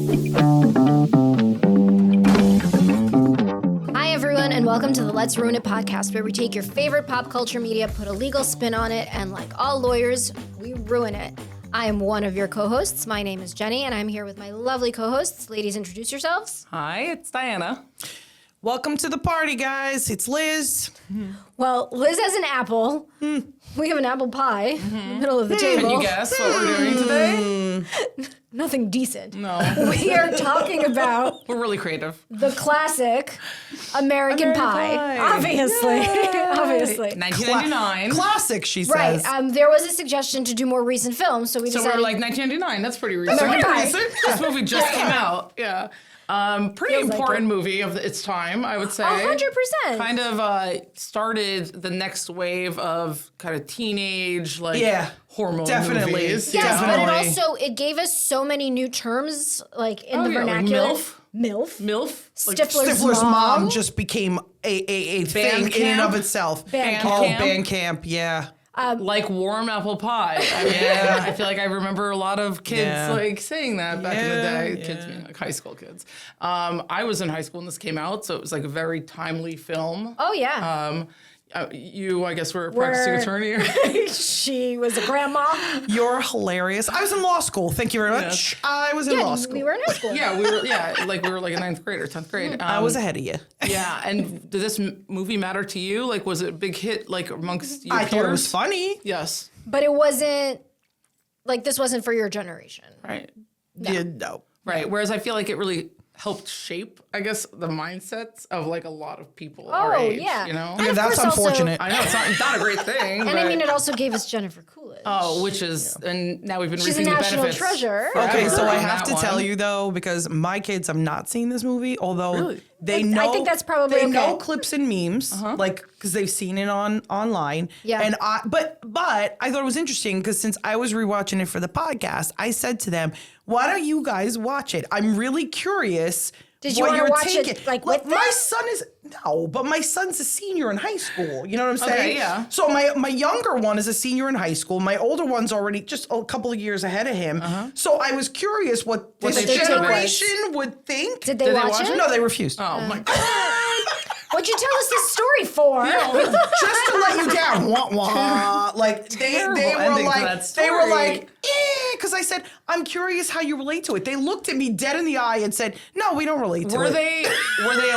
Hi, everyone, and welcome to the Let's Ruin It podcast, where we take your favorite pop culture media, put a legal spin on it, and like all lawyers, we ruin it. I am one of your co-hosts. My name is Jenny, and I'm here with my lovely co-hosts. Ladies, introduce yourselves. Hi, it's Diana. Welcome to the party, guys. It's Liz. Well, Liz has an apple. We have an apple pie in the middle of the table. Can you guess what we're doing today? Nothing decent. No. We are talking about We're really creative. the classic American Pie. Obviously. Obviously. 1999. Classic, she Right. says. There was a suggestion to do more recent films, so we So decided. we're like 1999. That's pretty recent. American Pie. This movie just came out. Yeah. Pretty Feels like important it. movie of its time, I would say. 100%. Kind of started the next wave of kind of teenage, hormone Definitely. movies. Yes, you know? but it Definitely. also, it gave us so many new terms, like in the yeah, like vernacular. MILF. MILF. MILF. Like Stifler's Mom just became a thing in and of itself. Band Oh, camp. band camp, yeah. Like warm apple pie. I mean, I feel like I remember a lot of kids like saying that back in the day. Kids meaning like high school kids. I was in high school when this came out, so it was like a very timely film. Oh, yeah. You, I guess, were a practicing attorney. She was a grandma. You're hilarious. I was in law school. Thank you very much. I was in law school. We were in high school. Yeah, we were like in 9th grade or 10th grade. I was ahead of you. Yeah, and did this movie matter to you? Like, was it a big hit like amongst your I peers? thought it was funny. Yes. But it wasn't, like, this wasn't for your generation. Right. No. Right. Whereas I feel like it really helped shape, I guess, the mindsets of like a lot of people our age. Yeah. You know? And of that's course also- unfortunate. I know it's not a great thing. And I mean, it also gave us Jennifer Coolidge. which is, and now we've been She's a reaping the national benefits. treasure. Okay, so forever I on have that to one. tell you though, because my kids have not seen this movie, although they I know. think that's probably they okay. know clips and memes, like because they've seen it online. Yeah. And but I thought it was interesting because since I was rewatching it for the podcast, I said to them, "Why don't you guys watch it? I'm really curious." Did you what wanna you're watch it, taking. like, Look, with my them? son is but my son's a senior in high school. You know what I'm saying? Okay, yeah. So my younger one is a senior in high school. My older one's already just a couple of years ahead of him. So I was curious what this they think of it. generation would think. Did they watch it? No, they refused. Oh my God. What'd you tell us this story for? Just to let you down. Wah, wah. Like they Terrible were ending to like that they were story. like because I said I'm curious how you relate to it. They looked at me dead in the eye and said, "No, we don't relate to Were it." they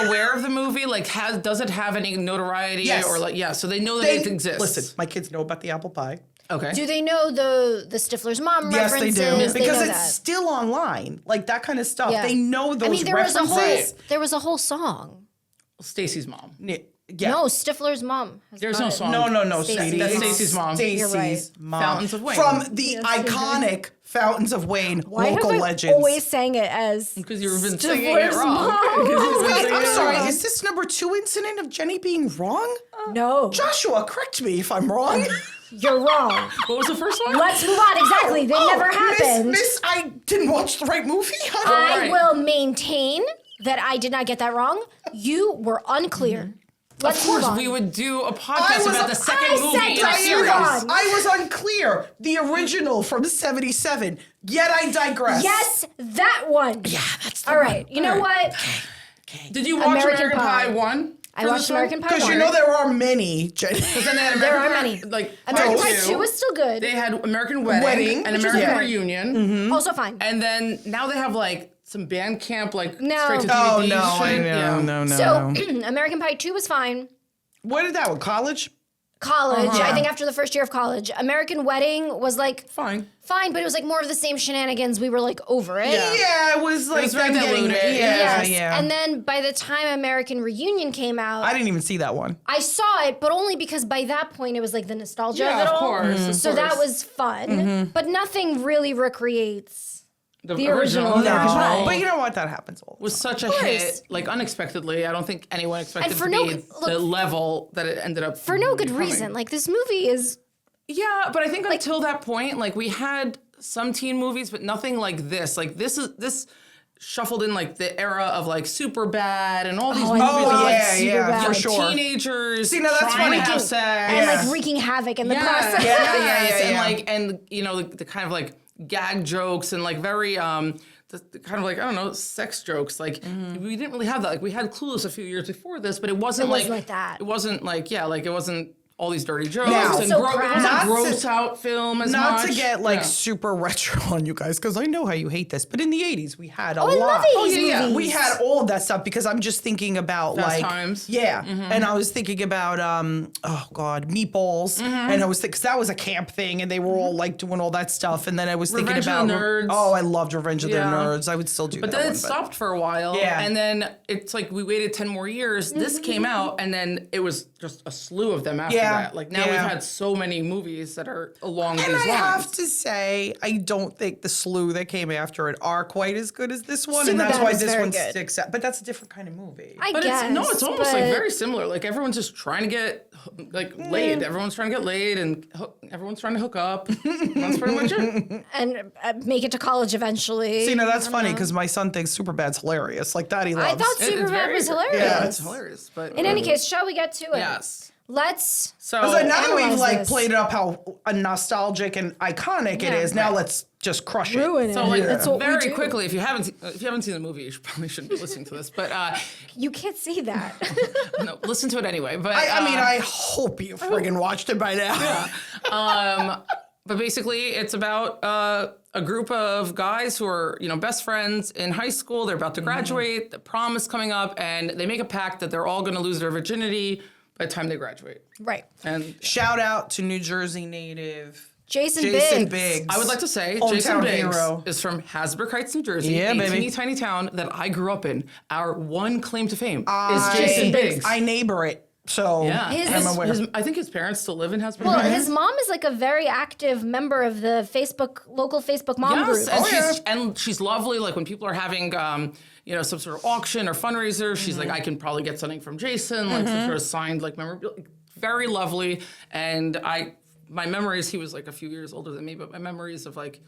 aware of the movie? Like, does it have any notoriety? Yes. Or like, so they know that They- it exists. Listen, my kids know about the apple pie. Okay. Do they know the Stifler's mom Yes, they references? do. They Because know it's that. still online. Like that kind of stuff. Yeah. They know those I mean, there references. was a whole song. Stacy's mom. Yeah. No, Stifler's mom. There's no song. No, Stacey. sweetie. That's It's Stacey's mom. You're right. Stacey's mom. Fountains of Wayne. From the iconic Fountains of Wayne Why local have I legends. always sang it as Because you've been singing it Stifler's wrong. mom? Wait, I'm sorry. Is this number 2 incident of Jenny being wrong? No, Joshua, correct me if I'm wrong. you're wrong. What was the first one? Let's move on. Exactly. They never happened. Miss, I didn't watch the right movie. I Right. will maintain that I did not get that wrong. You were unclear. Let's Of course, move on. we would do a podcast about the second I movie said in a Diana. series. I was unclear. The original from '77. Yet I digress. Yes, that one. Yeah, that's the All right. You know All what? Did you watch American American Pie Pie. 1? I watched American Pie 1. Because you know there are many. Jenny. Then they had There American are Pie, many. Like American Part Pie 2 was still good. They had American Wedding, Wedding, and which is American good. Reunion. Also fine. And then now they have like some band camp, like No. straight to Oh DVD no! shit. Yeah. No. So American Pie 2 was fine. Where did that one? College? College, Uh-huh. I think after the first year of college. American Wedding was like Fine. fine, but it was like more of the same shenanigans. We were like over it. Yeah. Yeah, it was like was very them getting diluted. Yeah, Yes. yeah. And then by the time American Reunion came out, I didn't even see that one. I saw it, but only because by that point it was like the nostalgia Yeah, of it of all. course, of So that course. was fun, but nothing really recreates. The original American American Pie But you know what? That happens all. was such a course. hit, like unexpectedly. I don't think anyone expected And for to no be good- the look, level that it ended up For no good becoming. reason. Like this movie is Yeah, but I think until that point, like we had some teen movies, but nothing like this. Like this shuffled in like the era of like Superbad and all these movies Oh, of like yeah, young for sure. teenagers. See, now that's trying to funny. have sex. and like wreaking havoc in the process. Yeah. And like, and you know, the kind of like gag jokes and like very the kind of like, I don't know, sex jokes. Like we didn't really have that. Like we had Clueless a few years before this, but it wasn't like that. It wasn't like, it wasn't all these dirty jokes. Now- and So it wasn't Not to- gross out film as Not much. to get like Yeah. super retro on you guys, because I know how you hate this, but in the 80s we had a I lot. love 80s yeah. movies. We had all of that stuff because I'm just thinking about Fast like Times. yeah, and I was thinking about oh god, Meatballs, and I was because that was a camp thing, and they were all like doing all that stuff, and then I was Revenge thinking of about the Nerds. oh, I loved Revenge of the Yeah. Nerds. I would still do But that then one, it stopped for a while. Yeah. And then it's like we waited 10 more years. This came out, and then it was just a slew of them after Yeah. that. Like now we've had so many movies that are along And these I lines. have to say, I don't think the slew that came after it are quite as good as this one, and that's Superbad why is this very one good. sticks out. But that's a different kind of movie. I But guess. it's almost like but- very similar. Like everyone's just trying to get laid. Everyone's trying to get laid, and everyone's trying to hook up. That's pretty much it. And make it to college eventually. See, now that's funny because my son thinks Superbad's hilarious. Like that, he loves. I thought It's Superbad very- was hilarious. Yeah, it's hilarious. But In any case, shall we get to it? yes. Let's. So So now that we've analyze like this. played up how nostalgic and iconic it Yeah, is, now let's just crush it. Ruin it. So like That's what we very do. quickly, if you haven't seen the movie, you probably shouldn't be listening to this. But You can't see that. no, listen to it anyway. But I mean, I hope you friggin' watched it by now. But basically, it's about a group of guys who are, best friends in high school. They're about to graduate. The prom is coming up, and they make a pact that they're all going to lose their virginity by the time they graduate. Right. And Shout out to New Jersey native Jason Jason Biggs. Biggs. I would like to say Hometown Jason Biggs hero. is from Hasbrook Heights, New Jersey, Yeah, a baby. teeny tiny town that I grew up in. Our one claim to fame is Jason Biggs. I neighbor it, so yeah, His- I'm aware. I think his parents still live in Hasbrook Well, Heights. his mom is like a very active member of the local Facebook mom group. Yes, and she's lovely. Like when people are having, some sort of auction or fundraiser, she's like, I can probably get something from Jason, like some sort of signed like memorabilia. Very lovely. And my memories, he was like a few years older than me, but my memories of like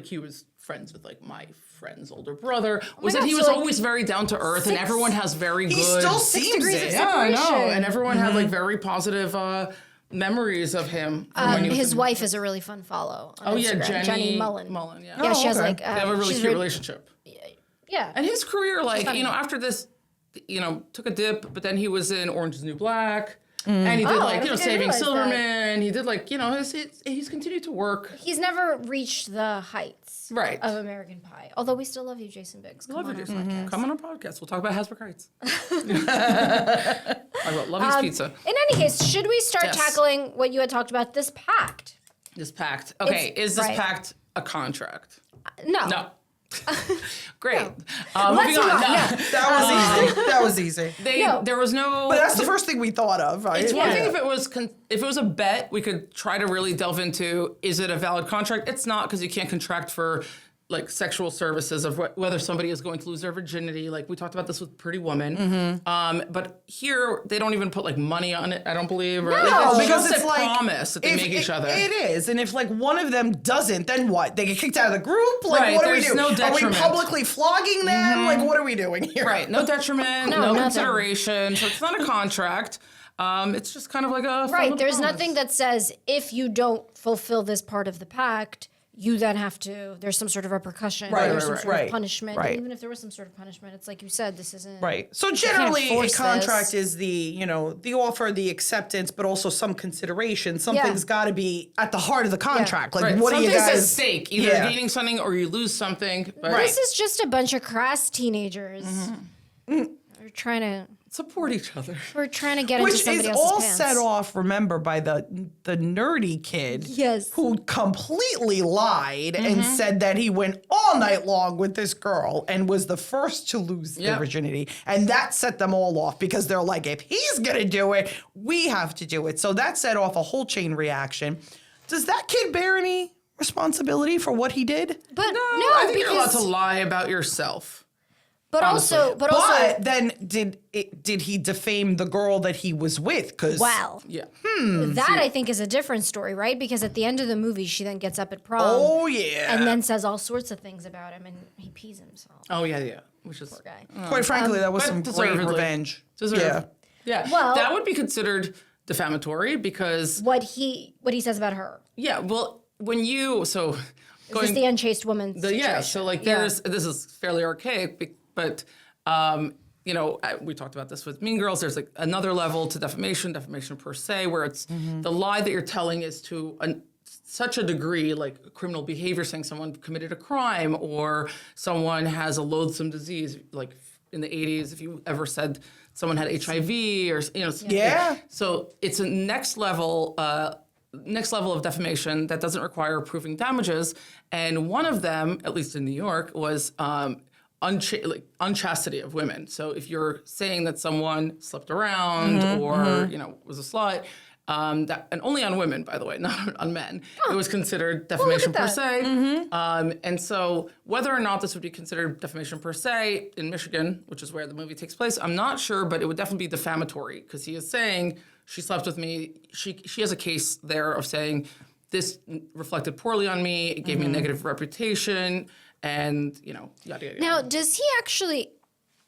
he was friends with like my friend's older brother was that God, he so, was like, always very down to earth, and everyone has very He good. still seems degrees it. of Yeah, I know. separation. And everyone had like very positive memories of him. from when he was His in- wife is a really fun follow on Oh yeah, Instagram. Jenny Mullen. Yeah. Yeah, she has okay. like. They have a really she's cute relationship. Yeah. And his career, like, after this, took a dip, but then he was in Orange is the New Black. And he did, Oh, I like, didn't Saving realize that. Silverman. He did, like, he's continued to work. He's never reached the heights Right. of American Pie. Although we still love you, Jason Biggs. Come Love on you, our Jason. podcast. Come on our podcast. We'll talk about Hasbrook Heights. I wrote Lovey's Pizza. In any case, should we start Yes. tackling what you had talked about, this pact? This pact. Okay, It's- is this right. pact a contract? No. No. Great. Let's Moving on. move on, No. yeah. That was easy. That was easy. No. There was no. But that's the first thing we thought of, right? It's one thing if it was a bet, we could try to really delve into, is it a valid contract? It's not, because you can't contract for like sexual services of whether somebody is going to lose their virginity. Like we talked about this with Pretty Woman. But here they don't even put like money on it, I don't believe. Or, No. it's Because just it's a like promise that they make each other. It is, and if like one of them doesn't, then what? They get kicked out of the group. Like, Right, what do we there's do? no Are we detriment. publicly flogging them? Like, what are we doing here? Right, no detriment, No, no nothing. consideration. So it's not a contract. It's just kind of like a Right. form of There's promise. nothing that says if you don't fulfill this part of the pact, you then have to, there's some sort of repercussion. Right, there's some right, sort right. of punishment. Right. And even if there was some sort of punishment, it's like you said, this isn't. Right. So generally, a force contract this. is the offer, the acceptance, but also some consideration. Something's got to be at the heart of the contract. Like, Right. what are you Something's at guys? stake? Either Yeah. gaining something or you lose something. But This is just a bunch of crass teenagers. We're trying to support each other. get into Which is somebody else's all pants. set off, remember, by the nerdy kid Yes. who completely lied and said that he went all night long with this girl and was the first to lose their Yep. virginity. And that set them all off because they're like, if he's going to do it, we have to do it. So that set off a whole chain reaction. Does that kid bear any responsibility for what he did? But no, I think you're allowed because to lie about yourself. but also But then did he defame the girl that he was with? Because wow. Yeah. That I think is a different story, right? Because at the end of the movie, she then gets up at prom oh yeah, and then says all sorts of things about him, and he pees himself. Oh yeah. Which is Poor guy. quite frankly, that was but some great deservedly. revenge. Deserved. Yeah. Yeah. Well- that would be considered defamatory because What he says about her. yeah. Well, when you Is this the unchaste woman situation? So like this is fairly archaic, but you know, we talked about this with Mean Girls. There's like another level to defamation per se, where it's the lie that you're telling is to such a degree, like criminal behavior, saying someone committed a crime or someone has a loathsome disease. Like in the 80s, if you ever said someone had HIV or, you know. So it's a next level of defamation that doesn't require proving damages. And one of them, at least in New York, was unchastity of women. So if you're saying that someone slept around or you know was a slut, and only on women, by the way, not on men, it was considered defamation per se. And so whether or not this would be considered defamation per se in Michigan, which is where the movie takes place, I'm not sure, but it would definitely be defamatory because he is saying she slept with me. She has a case there of saying this reflected poorly on me. It gave me a negative reputation. And, you know, yada, yada, yada. Now, does he actually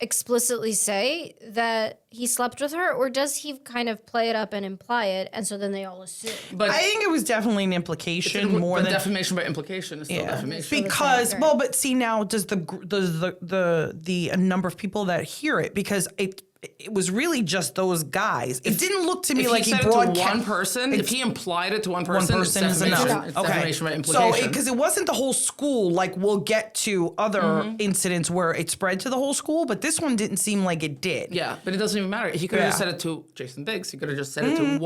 explicitly say that he slept with her, or does he kind of play it up and imply it, and so then they all assume? But I think it was definitely an implication more than defamation by implication is still defamation. Because, well, but see now, does the number of people that hear it, because it was really just those guys. It didn't look to me like he brought one person. If he implied it to one person is enough. It's defamation by implication. So, because it wasn't the whole school, like we'll get to other incidents where it spread to the whole school, but this one didn't seem like it did. Yeah, but it doesn't even matter. He could have just said it to Jason Biggs. He could have just said it to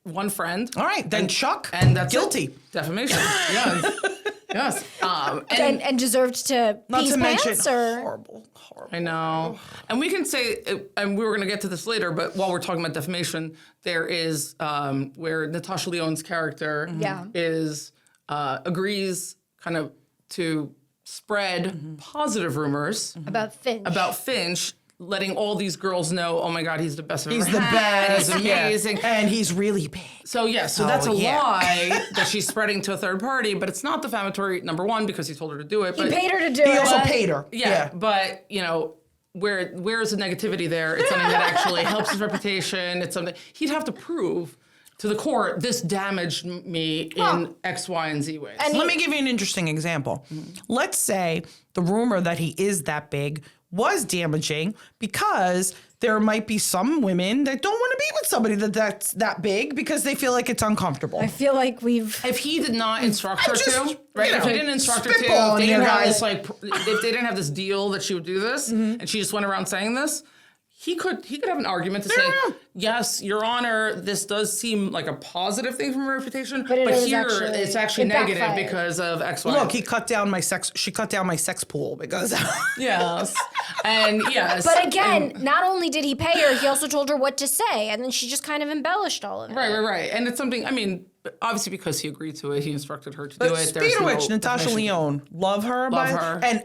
one friend. All right, then Chuck, and that's guilty. It. Defamation. Yes. Yes. And deserved to not pee to pants, mention or horrible. I know. And we can say, and we were going to get to this later, but while we're talking about defamation, there is where Natasha Lyonne's character is agrees kind of to spread positive rumors about Finch, letting all these girls know, oh my God, he's the best I've ever He's the best. He's amazing. Yeah. And he's really big. So that's a lie that she's spreading to a third party, but it's not defamatory, number one, because he told her to do it. He paid her to do it. He also paid her. Yeah, but, you know, where is the negativity there? It's something that actually helps his reputation. It's something he'd have to prove to the court, this damaged me in X, Y, and Z ways. And let me give you an interesting example. Let's say the rumor that he is that big was damaging because there might be some women that don't want to be with somebody that's that big because they feel like it's uncomfortable. I feel like if he did not instruct her to, right? If he didn't instruct her to, spitballing if they didn't here, have guys. this, if they didn't have this deal that she would do this, and she just went around saying this, he could have an argument to say, yes, Your Honor, this does seem like a positive thing from her reputation, but here it's actually negative backfired because of X, Y. Look, she cut down my sex pool because yes. And yes. But again, not only did he pay her, he also told her what to say, and then she just kind of embellished all of it. Right. And it's something, I mean, obviously because he agreed to it, he instructed her to do it. Speaking of which, Natasha Lyonne, love her. And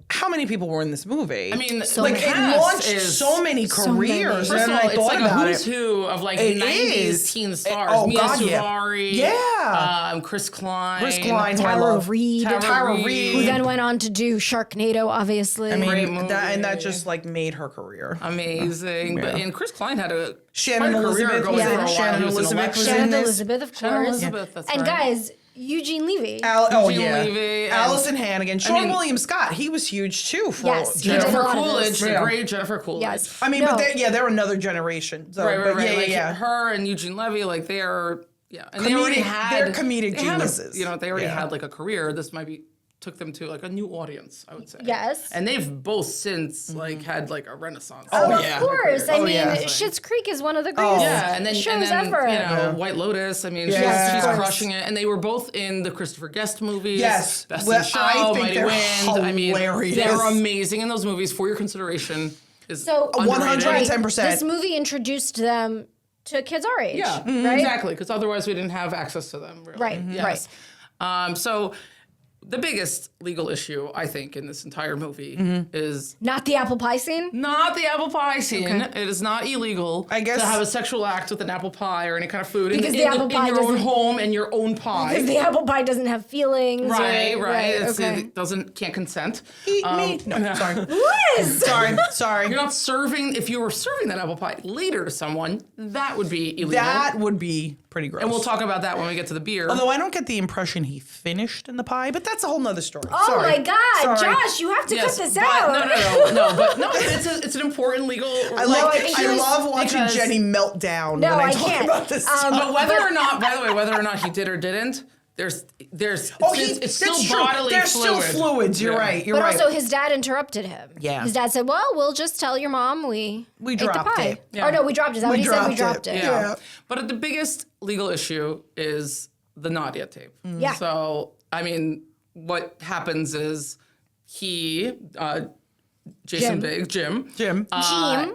how many people were in this movie? I mean, it launched so many careers. First of all, it's like a who's who of like 90s teen stars. Mia Suvari, Chris Klein, Tara Reid, who then went on to do Sharknado, obviously. I mean, that just like made her career amazing. But and Chris Klein had a Shannon Elizabeth. Shannon Elizabeth was in this. Elizabeth, of course. Shannon Elizabeth, that's and right. guys, Eugene Levy. Levy. Allison Hannigan. Sean William Scott. He was huge too. Jennifer Coolidge, the great Jennifer Coolidge. Yes. I mean, but they're another generation. So, right. Her and Eugene Levy, like they are, and they already had. They're comedic geniuses. They already had like a career. This might be took them to like a new audience, I would say. Yes. And they've both since like had like a renaissance. Of course. I mean, Schitt's Creek is one of the greatest shows ever. You know, White Lotus. I mean, she's crushing it. And they were both in the Christopher Guest movies. Yes. Best in Show, Mighty Wind. Hilarious. They're amazing in those movies. For your consideration, is so 110%. This movie introduced them to kids our age. Yeah, right? Exactly. Because otherwise we didn't have access to them. Really. Right. Yes. Right. So. The biggest legal issue, I think, in this entire movie is... Not the apple pie scene? Not the apple pie scene. Okay. It is not illegal to have a sexual act with an apple pie or any kind of food in your own home and your own pie. Because the apple pie doesn't have feelings. Right. Okay. It can't consent. Eat me. No, sorry. Liz! Sorry. You're not serving... If you were serving that apple pie later to someone, that would be illegal. That would be pretty gross. And we'll talk about that when we get to the beer. Although I don't get the impression he finished in the pie, but that's a whole nother story. Oh Sorry. my God, Sorry. Josh, you have to cut this but out. but it's an important legal. I love watching Jenny melt down when I talk about this. But whether or not, by the way, whether or not he did or didn't, it's still bodily There's still fluids. You're right. You're But right. also, his dad interrupted him. Yeah. His dad said, "Well, we'll just tell your mom we ate dropped the pie." it. Yeah. Or no, we dropped it. Is that what he said? We dropped it. Yeah. But the biggest legal issue is the Nadia tape. Yeah. So, I mean, what happens is he, Jason Jim. Bigg, Jim. Jim.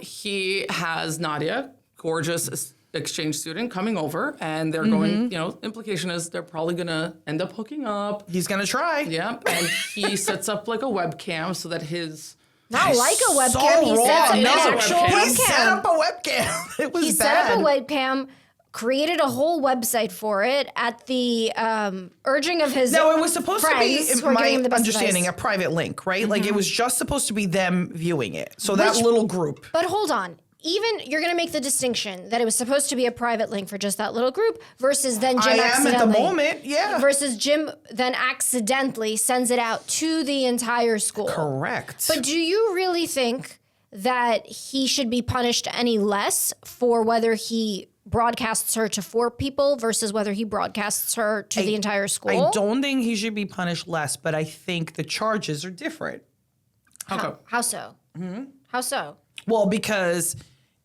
He has Nadia, gorgeous exchange student, coming over, and they're going, implication is they're probably going to end up hooking up. He's going to try. Yeah. And he sets up like a webcam so that his... Not like a webcam. So He sets up wrong. an It is a actual webcam. He set webcam. up a webcam. It was He bad. set up a webcam, created a whole website for it at the urging of his No, it was supposed to be, friends in who are my giving him the best understanding, advice. a private link, right? Like it was just supposed to be them viewing it. So that little group. But hold on. Even you're going to make the distinction that it was supposed to be a private link for just that little group versus then Jim I am accidentally. at the moment, yeah. Versus Jim then accidentally sends it out to the entire school. Correct. But do you really think that he should be punished any less for whether he broadcasts her to 4 people versus whether he broadcasts her to the entire school? I don't think he should be punished less, but I think the charges are different. Okay. How so? How so? Well, because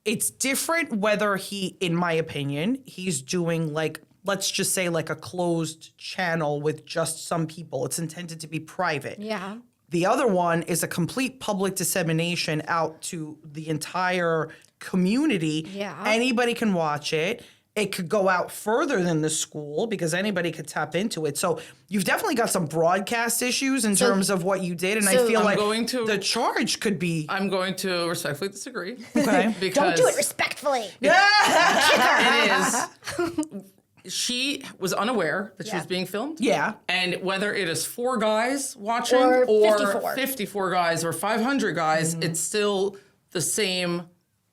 it's different whether he, in my opinion, he's doing like, let's just say like a closed channel with just some people. It's intended to be private. Yeah. The other one is a complete public dissemination out to the entire community. Yeah. Anybody can watch it. It could go out further than the school because anybody could tap into it. So you've definitely got some broadcast issues in terms of what you did. And I feel like the charge could be. I'm going to respectfully disagree. Okay. Because Don't do it respectfully. it is. She was unaware that she was being filmed. Yeah. And whether it is 4 guys watching Or or 54. 54 guys or 500 guys, it's still the same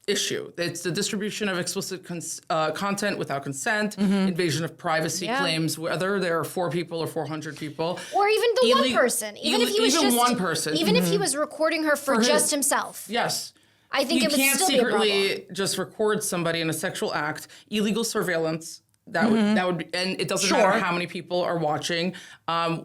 issue. It's the distribution of explicit content without consent, invasion of privacy claims, whether there are 4 people or 400 people. Or even the one person. Even if he was even just one person. Even if he was recording her for just himself. Yes. I think you it would can't still be a problem. secretly just record somebody in a sexual act, illegal surveillance. That would be, and it doesn't matter how many people are watching.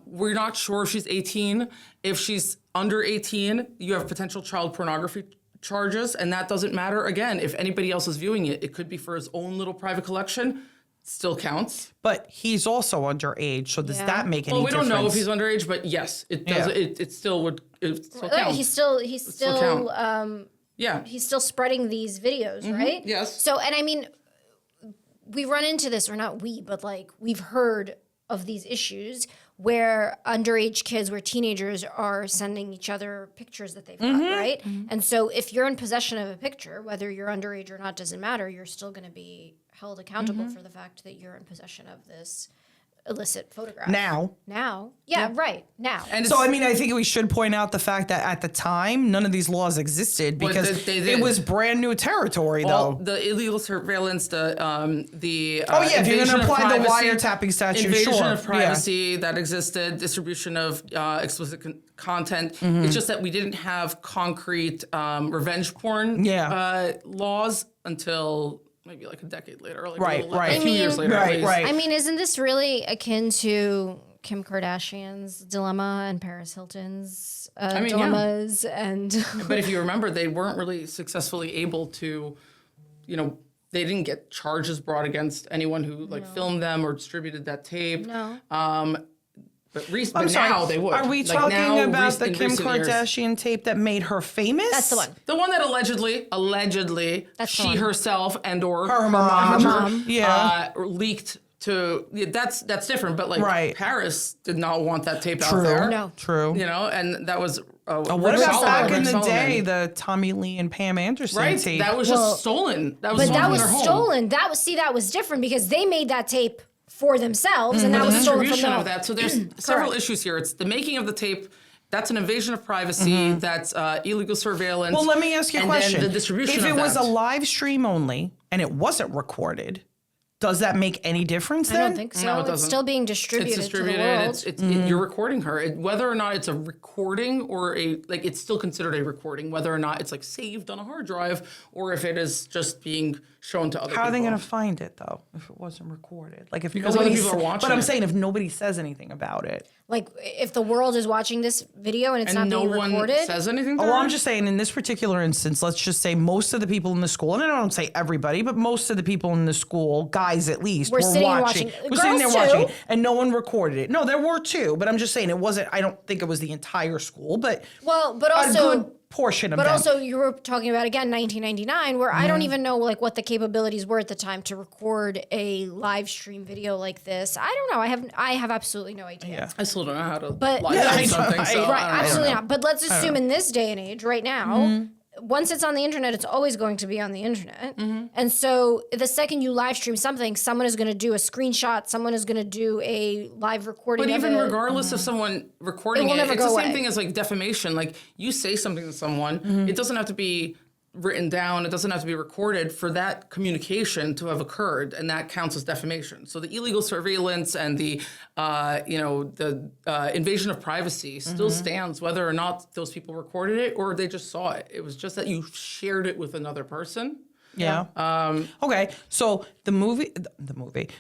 We're not sure if she's 18. If she's under 18, you have potential child pornography charges, and that doesn't matter. Again, if anybody else is viewing it, it could be for his own little private collection. Still counts. But he's also underage, so does that make any difference? Well, we don't know if he's underage, but yes, it does. Yeah. It still would. It still counts. He's still Yeah. he's still spreading these videos, right? Yes. So, and I mean, we run into this, or not we, but like we've heard of these issues where underage kids, where teenagers are sending each other pictures that they've got, right? And so if you're in possession of a picture, whether you're underage or not, doesn't matter. You're still going to be held accountable for the fact that you're in possession of this illicit photograph. Now. Yeah, right. Now. And So, I mean, I think we should point out the fact that at the time, none of these laws existed Well, because they it did. was brand new territory, All though. the illegal surveillance, if If you're going to invasion of apply the privacy- wiretapping statute, invasion sure. of privacy that existed, distribution of explicit content. It's just that we didn't have concrete revenge porn laws until maybe like a decade later, like Right, right. a few years later. at Right, least. right. I mean, isn't this really akin to Kim Kardashian's dilemma and Paris Hilton's dilemmas? And But if you remember, they weren't really successfully able to, they didn't get charges brought against anyone who filmed them or distributed that tape. No. But I'm sorry, now they would. Are we Like, talking now, about the in Kim recent years- Kardashian tape that made her famous? that's the one. The one that allegedly, That's the she one. herself and or Her mom. Yeah. leaked to. That's different. But like Right. Paris did not want that tape out True. there. No. True. And that was. What about Solomon, back in Rick the Solomon. day, the Tommy Lee and Pam Anderson Right, tape? that was just stolen. That was But stolen that from was their home. stolen. That was different because they made that tape for themselves, and that The was stolen from distribution them. of that. So there's several issues here. It's the making of the tape. That's an invasion of privacy. That's illegal surveillance. Well, let me ask you a and question. Then the distribution If of it was that. a live stream only and it wasn't recorded, Does that make any difference then? I don't think so. No, it It's doesn't. still being distributed, It's to the world. distributed. You're recording her. Whether or not it's a recording or it's still considered a recording. Whether or not it's like saved on a hard drive or if it is just being shown to other people. How are they going to find it though if it wasn't recorded? Like if Because nobody other people are watching But I'm it. saying if nobody says anything about it. Like, if the world is watching this video and it's And not no being one recorded. says anything to Oh, her? well, I'm just saying in this particular instance, let's just say most of the people in the school, and I don't say everybody, but most of the people in the school, guys at least, Were sitting and watching. Were sitting there Girls watching, too. and no one recorded it. No, there were two, but I'm just saying it wasn't. I don't think it was the entire school, but Well, but a also, good portion of but them. also you were talking about again 1999, where I don't even know like what the capabilities were at the time to record a live stream video like this. I don't know. I have absolutely no idea. Yeah. I still don't know how to But- live Yeah, stream something. So Right, I don't know. absolutely not. But let's assume in this day and age, right now, once it's on the internet, it's always going to be on the internet. And so the second you live stream something, someone is going to do a screenshot, someone is going to do a live recording But of even it. regardless of someone recording It will it, never it's go the same away. thing as like defamation. Like you say something to someone, it doesn't have to be written down. It doesn't have to be recorded for that communication to have occurred, and that counts as defamation. So the illegal surveillance and the, invasion of privacy still stands, whether or not those people recorded it or they just saw it. It was just that you shared it with another person. Yeah. Okay. So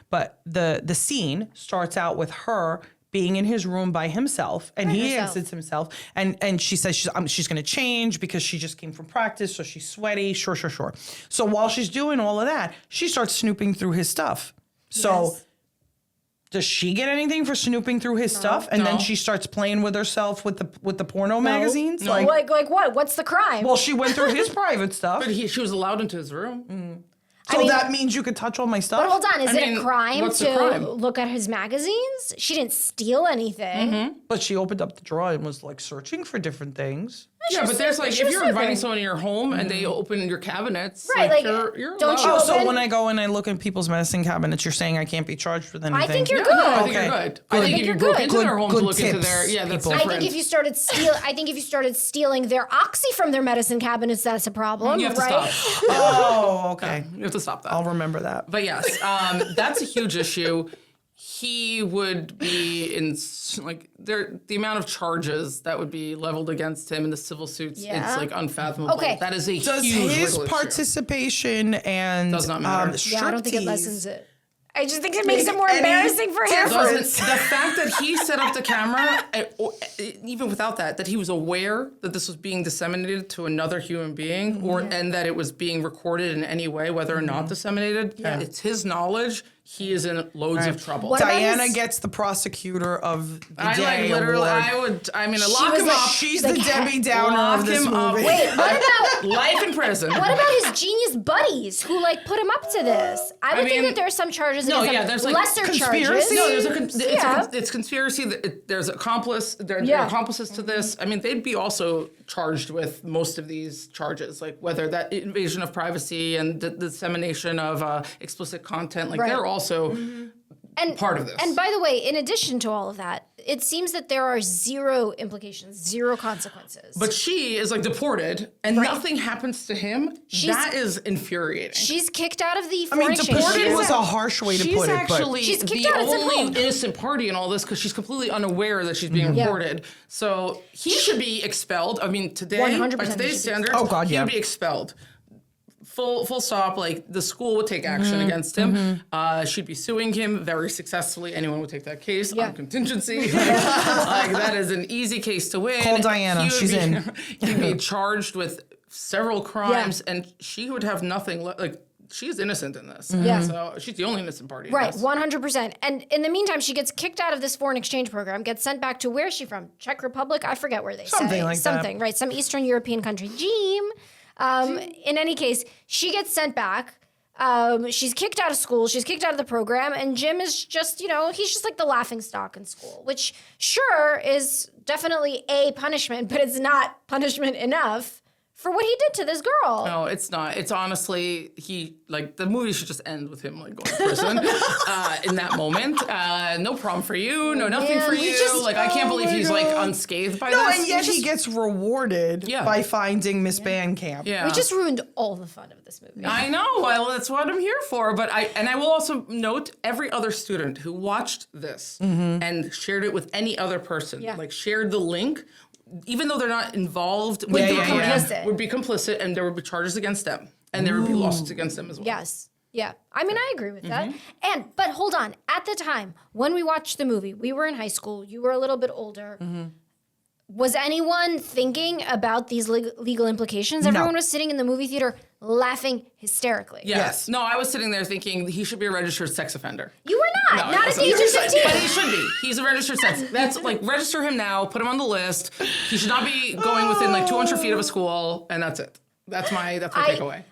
but the scene starts out with her being in his room by himself, and he herself. exits himself, and she says she's going to change because she just came from practice, so she's sweaty. Sure. So while she's doing all of that, she starts snooping through his stuff. So. Yes. Does she get anything for snooping through his stuff? And then No. she starts playing with herself with the porno magazines? No. Like, Like what? What's the crime? well, she went through his private stuff. But she was allowed into his room. So I mean- that means you could touch all my stuff? But hold on, is I it mean, a crime what's the to crime? look at his magazines? She didn't steal anything. But she opened up the drawer and was like searching for different things. Yeah, was but there's snooping. like She if was you're snooping. inviting someone in your home and they open your cabinets, Right, like, you're don't you allowed. Oh, so open- when I go and I look in people's medicine cabinets, you're saying I can't be charged with anything? I think you're Yeah, good. no, I think Okay. you're good. Good. I think if you you're broke good. into their home to Good look into tips, their, yeah, that's people. different. I think if you started stealing their oxy from their medicine cabinets, that's a problem, You have to right? stop. Oh, okay. You have to stop that. I'll remember that. But yes, that's a huge issue. He would be in the amount of charges that would be leveled against him in the civil suits. Yeah. It's like unfathomable. Okay. That is a Does huge his legal issue. participation and Does not matter. Yeah, I don't think it striptease- lessens it. I just think it makes it more any embarrassing for him. Doesn't, the fact that he set up the camera, even without that he was aware that this was being disseminated to another human being, and that it was being recorded in any way, whether or not disseminated, it's his knowledge. He is in loads of trouble. What about Diana his- gets the prosecutor of the I day literally, award. I mean, She lock was him like- up. She's Like, the Debbie Downer Lock of this him up. movie. Wait, what about Life in prison. what about his genius buddies who like put him up to this? I would think mean- that there are some charges No, against yeah, him. there's, like, lesser conspiracy? charges. No, Yeah. it's conspiracy. There's accomplice. There Yeah. are accomplices to this. I mean, they'd be also charged with most of these charges, like whether that invasion of privacy and the dissemination of explicit content. Like Right. they're also part of this. And by the way, in addition to all of that, it seems that there are zero implications, zero consequences. But she is like deported, and nothing happens to him. That is infuriating. She's kicked out of the I foreign mean, exchange. deported She's was a- a harsh way to She's put it, actually She's kicked the out at some only home. innocent party in all this because she's completely unaware that she's being Yeah. reported. So he should be expelled. I mean, today, 100% by he today's should be standards, expelled. Oh, God, he yeah. would be expelled. Full stop. Like the school would take action against him. She'd be suing him very successfully. Anyone would take that case Yeah. on contingency. Like that is an easy case to win. Call Diana. He would She's be, in. He'd be charged with several crimes, and she would have nothing. Like she's innocent in this. Yeah. So she's the only innocent party. in Right, this. 100%. And in the meantime, she gets kicked out of this foreign exchange program, gets sent back to where's she from? Czech Republic? I forget where they Something say. like that. Something, right? Some Eastern European country. In any case, she gets sent back. She's kicked out of school. She's kicked out of the program. And Jim is just, he's just like the laughing stock in school, which sure is definitely a punishment, but it's not punishment enough for what he did to this girl. No, it's not. It's honestly, the movie should just end with him like going to prison in that moment. No problem for you. No, nothing for you. I can't believe he's like unscathed by this. No, and yet he gets rewarded by finding Miss Bandcamp. Yeah. We just ruined all the fun of this movie. I know. Well, that's what I'm here for. But I will also note every other student who watched this and shared it with any other person, like shared the link, even though they're not involved, would be complicit, and there would be charges against them, and there would be lawsuits against them as well. Yes. Yeah. I mean, I agree with that. But hold on. At the time, when we watched the movie, we were in high school. You were a little bit older. Was anyone thinking about these legal implications? Everyone was sitting in the movie theater laughing hysterically. Yes. No, I was sitting there thinking he should be a registered sex offender. You were not. Not at the age of 15. But he should be. He's a registered sex. That's like, register him now, put him on the list. He should not be going within like 200 feet of a school, and that's it. That's my takeaway.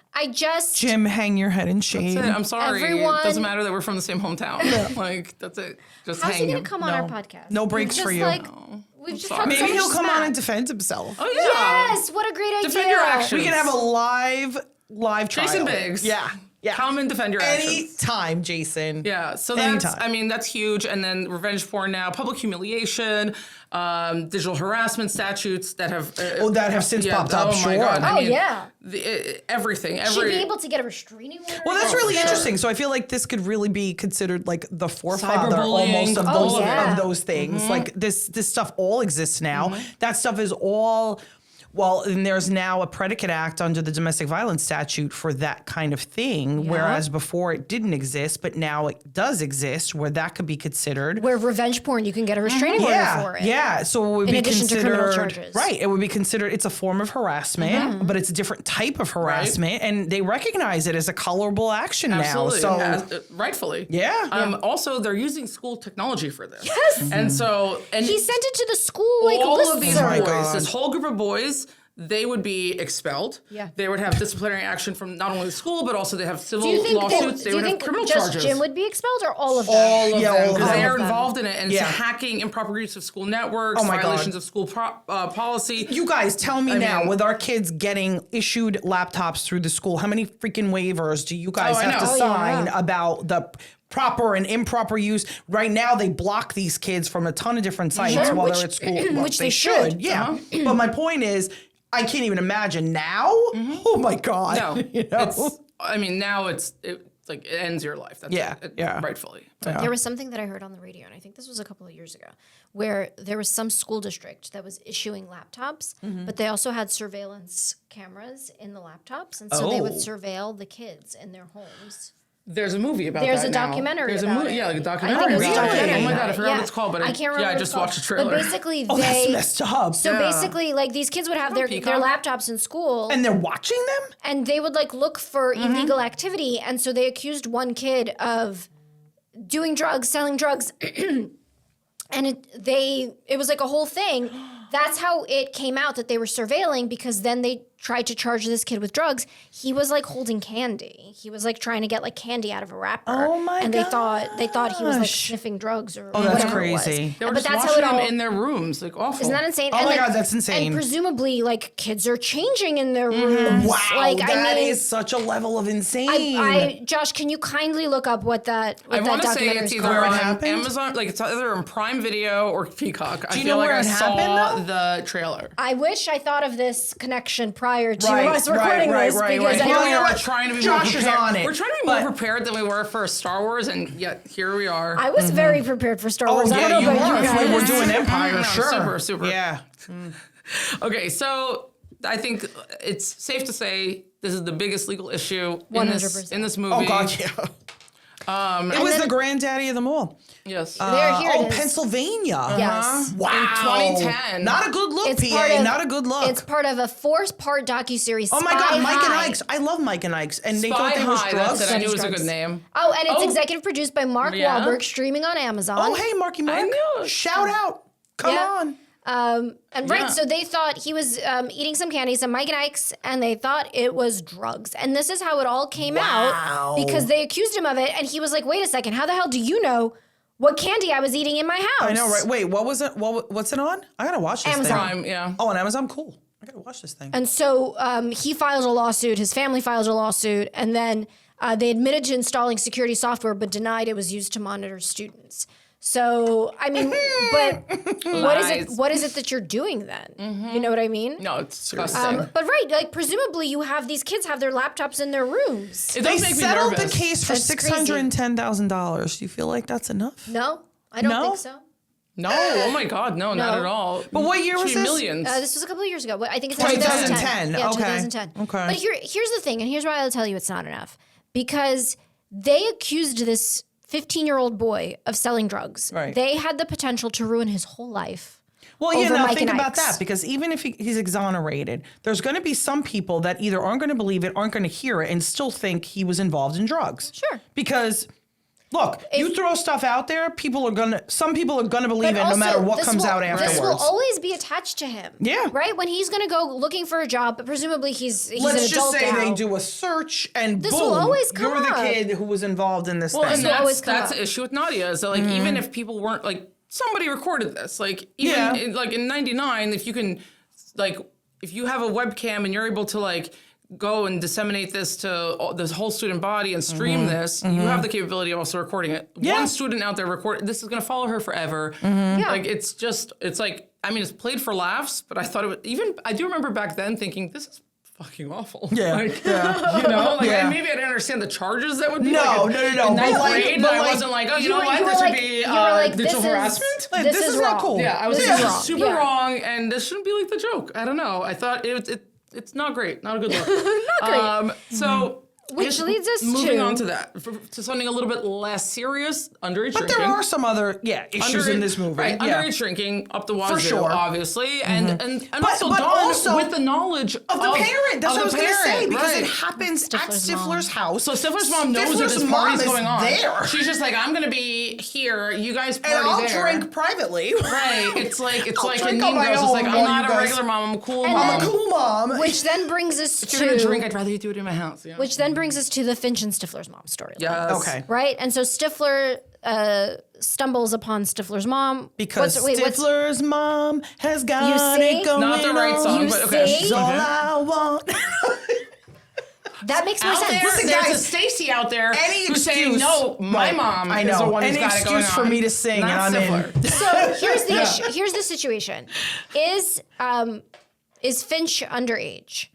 Jim, hang your head in shame. That's it. I'm sorry. It doesn't matter that we're from the same hometown. Like, that's it. Just how's hang he him. going to come on our podcast? No breaks for you. We've just Sorry. Maybe he'll come on and defend himself. Oh, yeah. Yes, what a great idea. Defend your actions. We can have a live trial. Jason Biggs. Yeah. Come and defend your actions. Anytime, Jason. Yeah, so that's huge. And then revenge porn now, public humiliation, digital harassment statutes that have since popped up. My God. Everything. Should be able to get a restraining order. Well, that's really interesting. So I feel like this could really be considered like the forefather almost of those things. Like this stuff all exists now. That stuff is all. Well, and there's now a predicate act under the domestic violence statute for that kind of thing, whereas before it didn't exist, but now it does exist, where that could be considered. Where revenge porn, you can get a restraining order for it. Yeah, so it would in be addition considered, to criminal charges. Right, it would be considered, it's a form of harassment, but it's a different type of harassment, and they recognize it as a colorable action now. So rightfully. Yeah. Also, they're using school technology for this. Yes. And so... And he sent it to the school, like, all listen. of these boys, this whole group of boys... They would be expelled. Yeah. They would have disciplinary action from not only the school, but also they have civil lawsuits. They would have criminal just charges. Jim would be expelled, or all of them? All of them, because they are them. involved in it, and it's hacking, improper use of school networks, violations of school policy. You guys, tell me now, with our kids getting issued laptops through the school, how many freaking waivers do you guys have to sign about the proper and improper use? Right now, they block these kids from a ton of different sites while they're at school. Which they should. Yeah. But my point is, I can't even imagine now. Oh my God. No, now it ends your life. That's rightfully. There was something that I heard on the radio, and I think this was a couple of years ago, where there was some school district that was issuing laptops, but they also had surveillance cameras in the laptops, and so they would surveil the kids in their homes. There's a movie about that. There's a documentary about it. Yeah, like a documentary. I think it was a documentary. Oh my God, I forgot what it's called, but I can't remember. I just watched the trailer. But basically, that's messed up. So basically, like, these kids would have their laptops in school, and they're watching them, and they would like look for illegal activity, and so they accused one kid of doing drugs, selling drugs, and it was like a whole thing. That's how it came out that they were surveilling, because then they tried to charge this kid with drugs. He was like holding candy. He was like trying to get like candy out of a wrapper. Oh my god! And they thought he was like sniffing drugs or whatever. That's crazy. It was. They were just watching them in their rooms, like awful. Isn't that insane? Oh my god, that's insane. And presumably, like, kids are changing in their rooms. Wow, like, that is such a level of insane. Josh, can you kindly look up what that I want to say documentary it's is either called? on Amazon, like it's either on Prime Video or Peacock. Do you know where it happened, saw though? the trailer. I wish I thought of this connection prior to us recording this, because I Here we know are trying to be Josh more is prepared. on it. We're trying to be more prepared than we were for Star Wars, and yet here we are. I was very prepared for Star Wars. I don't know you about you guys. We're doing Empire, No, sure. super. Yeah. Okay, so I think it's safe to say this is the biggest legal issue 100%. in this movie. Oh god, yeah. It was the granddaddy of them all. Yes. Here it is. Pennsylvania. Yes. Wow. In 2010. Not a good look, PA. Not a good look. It's part of a 4-part docuseries. Oh my God, Mike and Ike's. I love Mike and Ike's. And they thought they was drugs. That's it. I knew it was a good name. Oh, and it's executive produced by Mark Wahlberg, streaming on Amazon. Oh, hey, Marky Mark. I knew it. Shout out. Come on. So they thought he was eating some candy, some Mike and Ike's, and they thought it was drugs. And this is how it all came out, because they accused him of it, and he was like, wait a second, how the hell do you know what candy I was eating in my house? I know, right? Wait, what was it? What's it on? I gotta watch this Amazon. thing. Prime, yeah. Oh, on Amazon? Cool. I gotta watch this thing. And so he files a lawsuit, his family files a lawsuit, and then they admitted to installing security software but denied it was used to monitor students. So, I mean, but what is it that you're doing then? You know what I mean? No, it's disgusting. But right, like presumably you have these kids have their laptops in their rooms. It They does make me settled the nervous. case for That's $610,000. Do you feel like that's enough? No, I don't No? think so. No, oh my God, no, not at all. But what year was Should be this? millions. This was a couple of years ago. I think it's 2010. 2010. Yeah, Okay. 2010. Okay. But here's the thing, and here's why I'll tell you it's not enough. Because they accused this 15-year-old boy of selling drugs. Right. They had the potential to ruin his whole life. Well, yeah, over now Mike think and about Ike's. that, because even if he's exonerated, there's going to be some people that either aren't going to believe it, aren't going to hear it, and still think he was involved in drugs. Sure. Because, look, you throw stuff out there, some people are going to believe But it no matter also, what this comes will- out afterwards. This will always be attached to him. Yeah. Right? When he's going to go looking for a job, but presumably he's Let's an just adult say now. they do a search and This boom, will always come you're the up. kid who was involved in this Well, thing. and will always come that's up. the issue with Nadia. So, like, even if people weren't, like, somebody recorded this. Like, even Yeah. in 99, if you can, like, if you have a webcam and you're able to, like, go and disseminate this to this whole student body and stream this, you have the capability of also recording it. Yeah. One student out there this is going to follow her forever. Yeah. Like, it's like, I mean, it's played for laughs, but I thought I do remember back then thinking, this is fucking awful. Yeah. Like, Yeah. you know, like, Yeah. and maybe I didn't understand the charges that would be. No, like no. in ninth But like- grade, but and I like, wasn't like, oh, you You know were- what, you were this like- would be you were like, digital this is- harassment. Like, this this is is not wrong. cool. Yeah, I was This like, is this wrong. is super Yeah. wrong, and this shouldn't be like the joke. I don't know. I thought it's not great, not a good look. Not great. So. Which leads us moving to- on to that, to something a little bit less serious, underage But drinking. there are some other issues in this movie. Right, Yeah. underage drinking up the wazoo, sure. obviously, and also but done also with the knowledge Of the parent. That's what I was going to say. parent, Because right. it happens at Stifler's mom. Stifler's house. So Stifler's mom knows that Stifler's this mom party's is going on. there. She's just like, I'm going to be here. You guys party And I'll there. drink privately. Right. It's like I'll in drink Mean on my Girls. It's like, own I'm while not you a guys- regular mom. I'm a cool And mom. I'm a cool mom. Which then brings us If you're going to to drink, I'd rather you do it in my house. Yeah. the Finch and Stifler's mom story. Yes. Okay. Right? And so Stifler stumbles upon Stifler's mom. Because what's- Stifler's mom has got You see? it going Not the right on. song, You but okay. see? She's all I want. That makes more Out sense. there, Listen, there's guys, a Stacy out there any who's saying, excuse- no, my Right, mom I is know. the one who's Any got it going excuse for on, me to sing, not and I'm in. Stifler. So here's the issue. Here's the situation. Is Finch underage?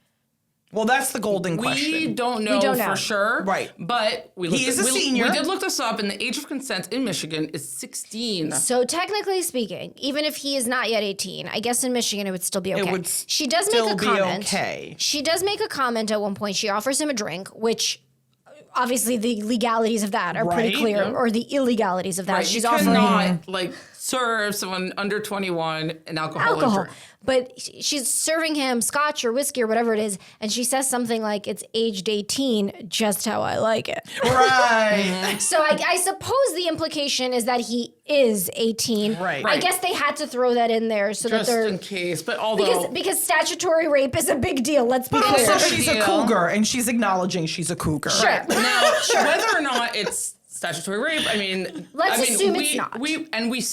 Well, that's the golden question. We don't know don't know. for sure. Right. But He is a senior. We did look this up, and the age of consent in Michigan is 16. So technically speaking, even if he is not yet 18, I guess in Michigan it would still be okay. would she does still make a be comment. okay. She does make a comment at one point. She offers him a drink, which obviously the legalities of that are pretty Right, clear, yeah. or the illegalities of that. Right, She's you offering cannot, like, serve someone under 21 an alcoholic alcohol. drink. But she's serving him scotch or whiskey or whatever it is, and she says something like, it's aged 18, just how I like it. Right. So I suppose the implication is that he is 18. Right. I guess they had to throw that in there so Just that they're... in case. But although... Because statutory rape is a big deal, let's be But clear. also, she's a deal. cougar, and she's acknowledging she's a cougar. Sure. Now, whether or not it's statutory rape, I mean... Let's assume it's not.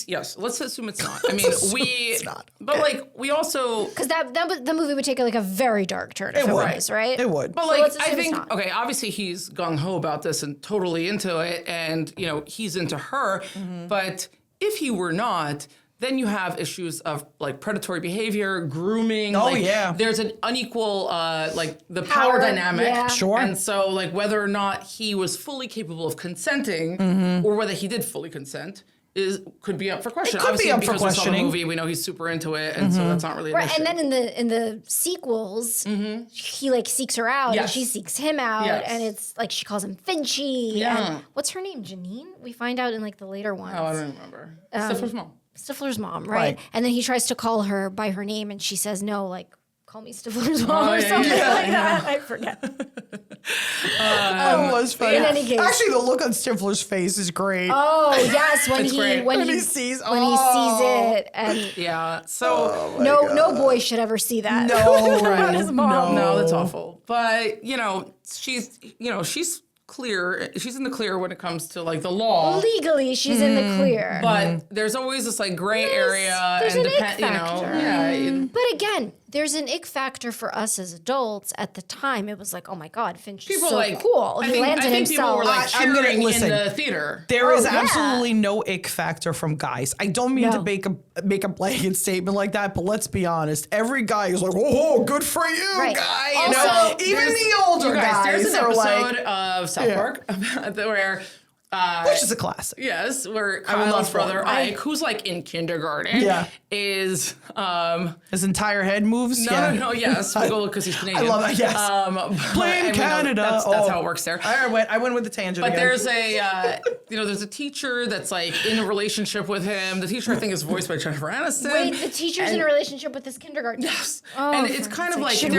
Yes, let's assume it's not. I mean, it's not. But, like, we also... Because the movie would take like a very dark turn if it would. was, right? It would. But So like, let's I assume it's think, not. okay, obviously he's gung-ho about this and totally into it, and, you know, he's into her, but if he were not, then you have issues of, like, predatory behavior, grooming. Oh, like, yeah. There's an unequal, like, the power dynamic. yeah. Sure. And so, like, whether or not he was fully capable of consenting, or whether he did fully consent, could be up for question. It could be Obviously, up for because we saw the questioning. movie, we know he's super into it, and so that's not really an Right, issue. and then in the sequels, he like seeks her out and Yes. she seeks him out, Yes. and it's like she calls him Finchy. Yeah. And what's her name? Janine? We find out in like the later ones. Oh, I don't remember. Stifler's mom. Stifler's mom, right? Right. And then he tries to call her by her name, and she says no, like call me Stifler's mom or yeah, something yeah, like that. I forget. That was funny. in any case. Actually, the look on Stifler's face is great. Oh yes, when It's great. when he sees it, and Yeah, so... no boy should ever see that. No, About his mom. No, that's awful. But, you know, she's clear. She's in the clear when it comes to, like, the law. Legally, she's in the clear. But there's always this, like, gray area. there's and an ick factor. yeah. But again, there's an ick factor for us as adults. At the time, it was like, oh my God, Finch is People so like cool. I He think, landed I think people himself. were like I'm gonna cheering listen. in the theater. There is yeah. absolutely no ick factor from guys. I don't mean to make a blanket statement like that, but let's be honest. Every guy is like, "Oh, good for you, Right. guy." Also, even the older You guys, guys there's an are episode like, of South Park where. which is a classic. Yes, where I will not Kyle's brother spoil. Ike, who's like in kindergarten, is His entire head moves. no, yes, because he's Canadian. I love it. Yes, blame Canada. That's how it works there. I went with the tangent. But again. there's a, there's a teacher that's like in a relationship with him. The teacher I think is voiced by Jennifer Aniston. Wait, the teacher's in a relationship with this kindergarten. Yes, Oh, and it's kind of like should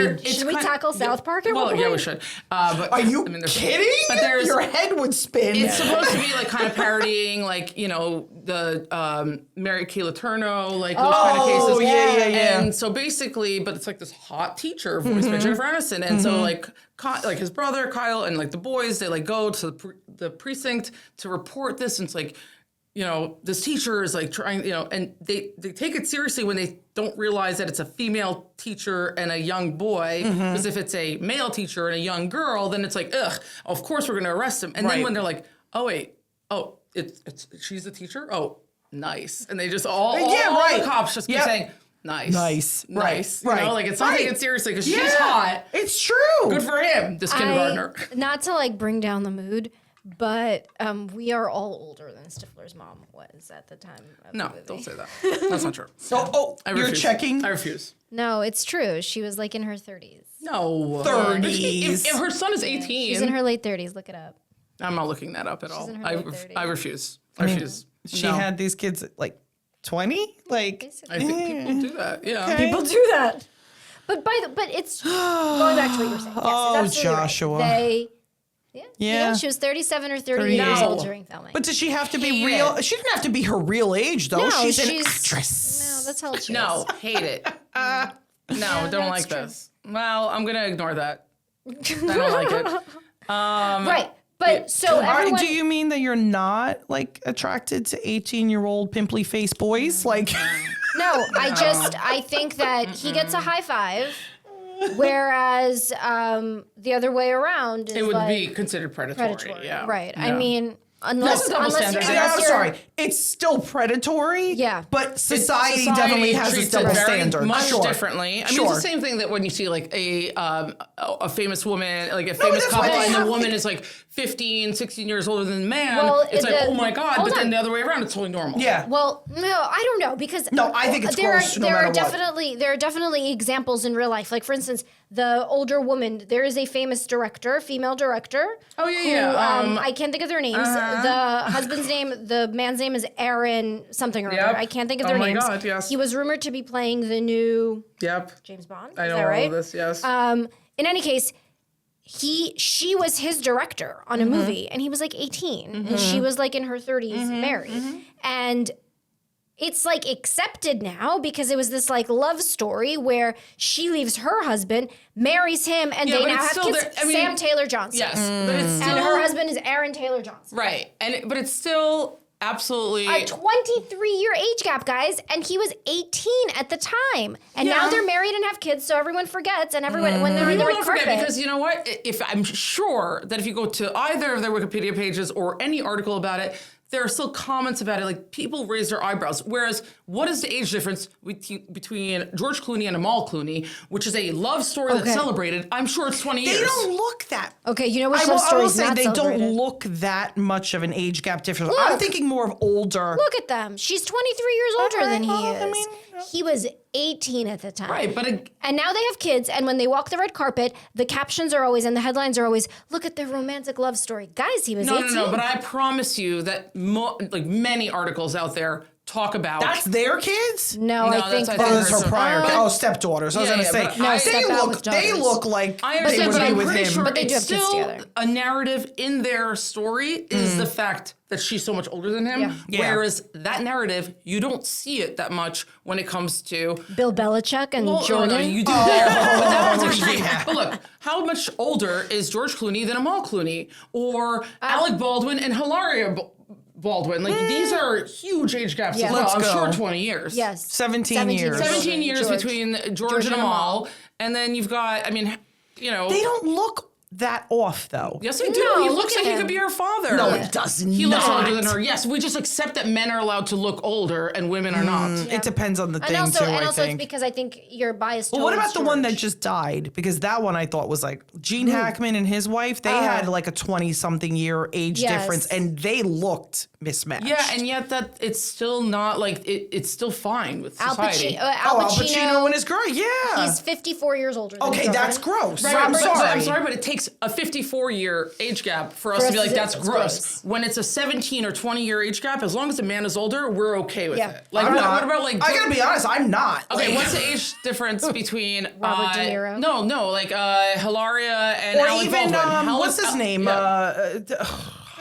we tackle South Park? At Well, one yeah, point? we should. But Are you there's- kidding? But there's Your head would spin. It's supposed to be like kind of parodying, like the Mary Kay Letourneau, like those kind of cases. yeah. And so basically, but it's like this hot teacher voiced by Jennifer Aniston, and so like his brother Kyle and like the boys, they like go to the precinct to report this, and it's like, this teacher is like trying, and they take it seriously when they don't realize that it's a female teacher and a young boy. Because if it's a male teacher and a young girl, then it's like, ugh, of course we're going to arrest him. And then when they're like, oh wait, it's she's the teacher. Oh, nice. And they just all the cops just keep saying, nice. Right. Like it's not taken seriously because she's hot. It's true. Good for him, this kindergartner. Not to like bring down the mood, but we are all older than Stifler's mom was at the time. No, don't say that. That's not true. I You're refuse. checking? I refuse. No, it's true. She was like in her 30s. No. 30s. If her son is 18. She's in her late 30s. Look it up. I'm not looking that up at all. in her I late 30s. refuse. I refuse. She had these kids at like 20? Like, I think people do that. Yeah. People do that. But it's going back to what you were saying. Yes, Oh, it's absolutely right. Joshua. Yeah, she was 37 or 38 years No. old during filming. but does she have to be real? She didn't have to be her real age, though. No, she's an she's- actress. no, that's how she No, hate it. No, don't like true. this. Well, I'm going to ignore that. I don't like it. Right. But so everyone... Do you mean that you're not like attracted to 18-year-old pimply face boys? Like, No, I think that he gets a high five, whereas the other way around is It would like be considered predatory. predatory. Yeah. Right. Yeah. I mean, unless double unless standard. you're, Yeah, unless I'm you're sorry. It's still predatory. Yeah. But society definitely has treats its double it very standard. much Sure. differently. I mean, Sure. it's the same thing that when you see like a famous woman, like a famous that's couple, why they and the have- woman is like 15, 16 years older than the man. Well, it's like, the- oh my God. hold But then on. the other way around, it's totally normal. Yeah. Well, no, I don't know because No, I think it's gross no there matter are what. there are definitely examples in real life. Like for instance, the older woman. There is a famous director, female director. Oh, yeah, who, yeah. I can't think of their names. The husband's name, the man's name is Aaron something or Yep. other. I can't think of Oh their my names. God, yes. He was rumored to be playing the new Yep. James Bond. I Is know that all right? of this, yes. In any case, she was his director on a movie, and he was like 18, and she was like in her 30s, married, and it's like accepted now because it was this like love story where she leaves her husband, marries him, and Yeah, they but now it's have still kids. there- I mean, Sam Taylor Johnson. Yes. But it's still. And her husband is Aaron Taylor Johnson. Right. But it's still absolutely. A 23-year age gap, guys, and he was 18 at the time. And now Yeah. they're married and have kids, so everyone forgets, and everyone when they're in the People red don't carpet. forget because you know what? If I'm sure that if you go to either of their Wikipedia pages or any article about it, there are still comments about it. Like people raise their eyebrows. Whereas, what is the age difference between George Clooney and Amal Clooney, which is a love story that's celebrated? I'm sure it's 20 years. They don't look that. Okay, you know which I love will story is say not they celebrated? don't look that much of an age gap difference. Look. I'm thinking more of older. Look at them. She's 23 years older Okay, than he well, is. I mean, He was 18 at the time. Right, but And now they have kids, and when they walk the red carpet, the captions are always, and the headlines are always, look at their romantic love story. Guys, he was 18. no. But I promise you that many articles out there talk about. That's their kids? No, I think that's- Oh, I those think are her prior. Stepdaughters. I was Yeah, going to yeah, say. but I- they step-out with they daughters. look like I they understand, would but be I'm with pretty him. sure But they do it's have kids still together. a narrative in their story is the fact that she's so much older than him. Yeah. Yeah. Whereas that narrative, you don't see it that much when it comes to Bill Belichick and Jordan. No, you do there. But that one's extreme. But look, how much older is George Clooney than Amal Clooney? Or Alec Baldwin and Hilaria Baldwin. Like these are huge age gaps as well. Let's I'm go. sure 20 years. Yes. 17 years. 17 years George. between George and Amal. And then you've got, I mean, you know. They don't look that off, though. Yes, they do. No, He look looks at like he him. could be her father. No, it does not. He looks older than her. Yes, we just accept that men are allowed to look older and women are not. It depends on the thing, And also, too, I it's think. because I think you're biased. Well, what towards about the one that George. just died? Because that one I thought was like Gene Hackman and his wife. They had like a 20-something year age Yes. difference, and they looked mismatched. Yeah, and yet that it's still not like it's still fine with Al society. Pacino? Al Pacino and his girl. Yeah. He's 54 years older. Than Okay, Jordan. that's gross. Right, I'm but- sorry. But I'm sorry, but it takes a 54-year age gap for us For to be us like, to- that's it's gross. gross. When it's a 17 or 20-year age gap, as long as the man is older, we're okay with Yeah. it. Like, I'm what, not. what about like? I gotta be honest, I'm not. Okay, Like- what's the age difference between Robert De Niro? No, like Hilaria and Or Alec even Baldwin. what's his name? Yeah.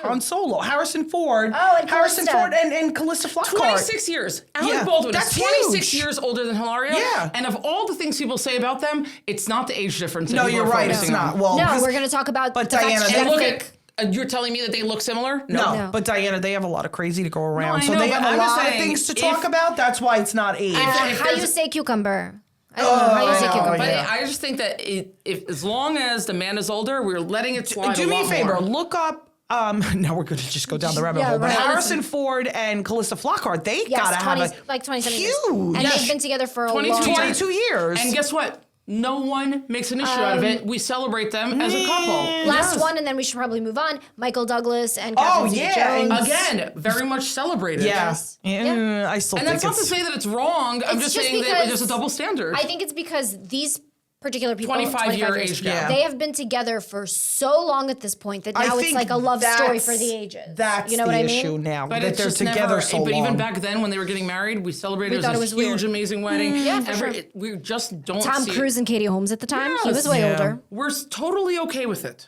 Han Solo, Harrison Ford. Oh, and Harrison Callista. Ford and Callista Flockhart. 26 years. Alec Yeah, Baldwin that's is 26 huge. years older than Hilaria. Yeah. And of all the things people say about them, it's not the age difference. that No, people you're are right. It's focusing not. on. Well, No, because- we're going to talk about. But the fact Diana, that they And look Vic- at, you're telling me that they look similar? No, but Diana, they have a lot of crazy to go around. I So know, they but have a I'm just lot of saying, things to if- talk about. That's why it's not age. if how you there's- say cucumber? I don't know how you say Oh, cucumber. But yeah. I just think that if as long as the man is older, we're letting it slide. Do me a lot favor. more. Look up. Now we're going to just go down the rabbit Yeah, hole. But right. Harrison Ford and Callista Flockhart, they Yes, gotta 20, have a like 27 years. huge. And Yes. they've been together for a 22 long time. 22 years. And guess what? No one makes an issue out of it. We celebrate them as a couple. Last one, and then we should probably move on. Michael Douglas and Oh, Catherine yeah, Zeta-Jones. Again, very much celebrated. Yes. Yeah, I still And think that's not to it's. say that it's wrong. I'm It's just just saying that because there's a double standard. I think it's because these particular people, 25-year years, age gap. they have been together for so long at this point that I now it's think like a love story that's- for the ages. That's you know the what I issue mean? now. But that it's they're just together never, so but long. even back then when they were getting married, we celebrated. We thought it it was a was huge, weird. amazing wedding. Yeah, for sure. We just don't Tom see Cruise and Katie Holmes at the time. He Yes. was way Yeah. older. We're totally okay with it.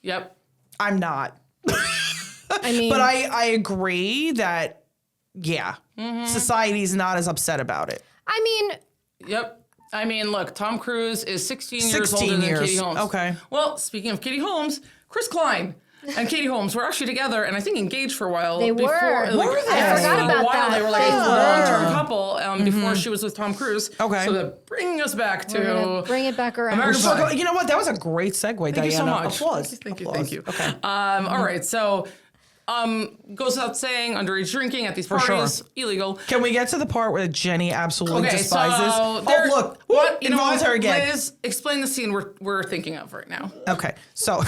Yep. I'm not. I mean, But I agree that, yeah, society's not as upset about it. I mean, Yep. I mean, look, Tom Cruise is 16 years 16 older than years. Katie Holmes. Okay. Well, speaking of Katie Holmes, Chris Klein and Katie Holmes were actually together and I think engaged for a while. They before, were. Like, Were they? I forgot for about a while, that. They were like They a were. long-term couple before she was with Tom Cruise. Okay. So they're bringing us back we're gonna to bring it back around. American So, Pie. you know what? That was a great segue, Thank Diana. you so much. Applause. Thank you. Applause. Thank you. Okay. All right. So, goes without saying, underage drinking at these sure. parties, illegal. Can we get to the part where Jenny absolutely Okay, despises? so Oh, look. what you know? What, Involuntary gag. Liz, explain the scene we're thinking of right now. Okay, so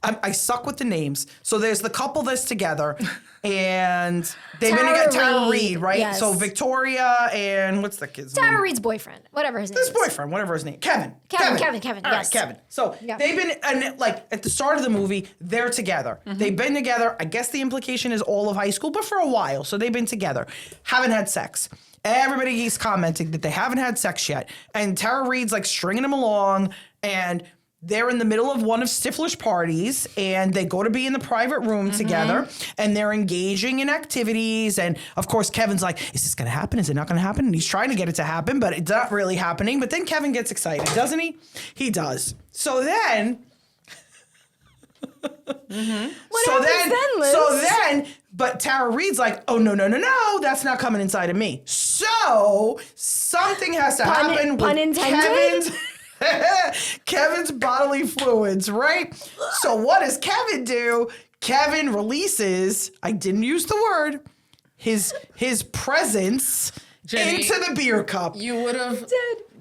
I suck with the names. So there's the couple that's together, and they've been Tara together. Tara Reid, Reid, right? yes. So Victoria and what's the kid's name? Tara Reid's boyfriend, whatever his name His is. boyfriend, whatever his name, Kevin. Kevin, All right, yes. Kevin. So Yeah. they've been, and like at the start of the movie, they're together. They've been together. I guess the implication is all of high school, but for a while. So they've been together, haven't had sex. Everybody is commenting that they haven't had sex yet, and Tara Reid's like stringing them along, and they're in the middle of one of Stifler's parties, and they go to be in the private room together, and they're engaging in activities. And of course, Kevin's like, "Is this going to happen? Is it not going to happen?" And he's trying to get it to happen, but it's not really happening. But then Kevin gets excited, doesn't he? He does. So then. So then, but Tara Reid's like, "Oh no, that's not coming inside of me." So something has to happen pun with intended? Kevin's bodily fluids, right? So what does Kevin do? Kevin releases, I didn't use the word, his presence Jenny, into the beer cup. You would have.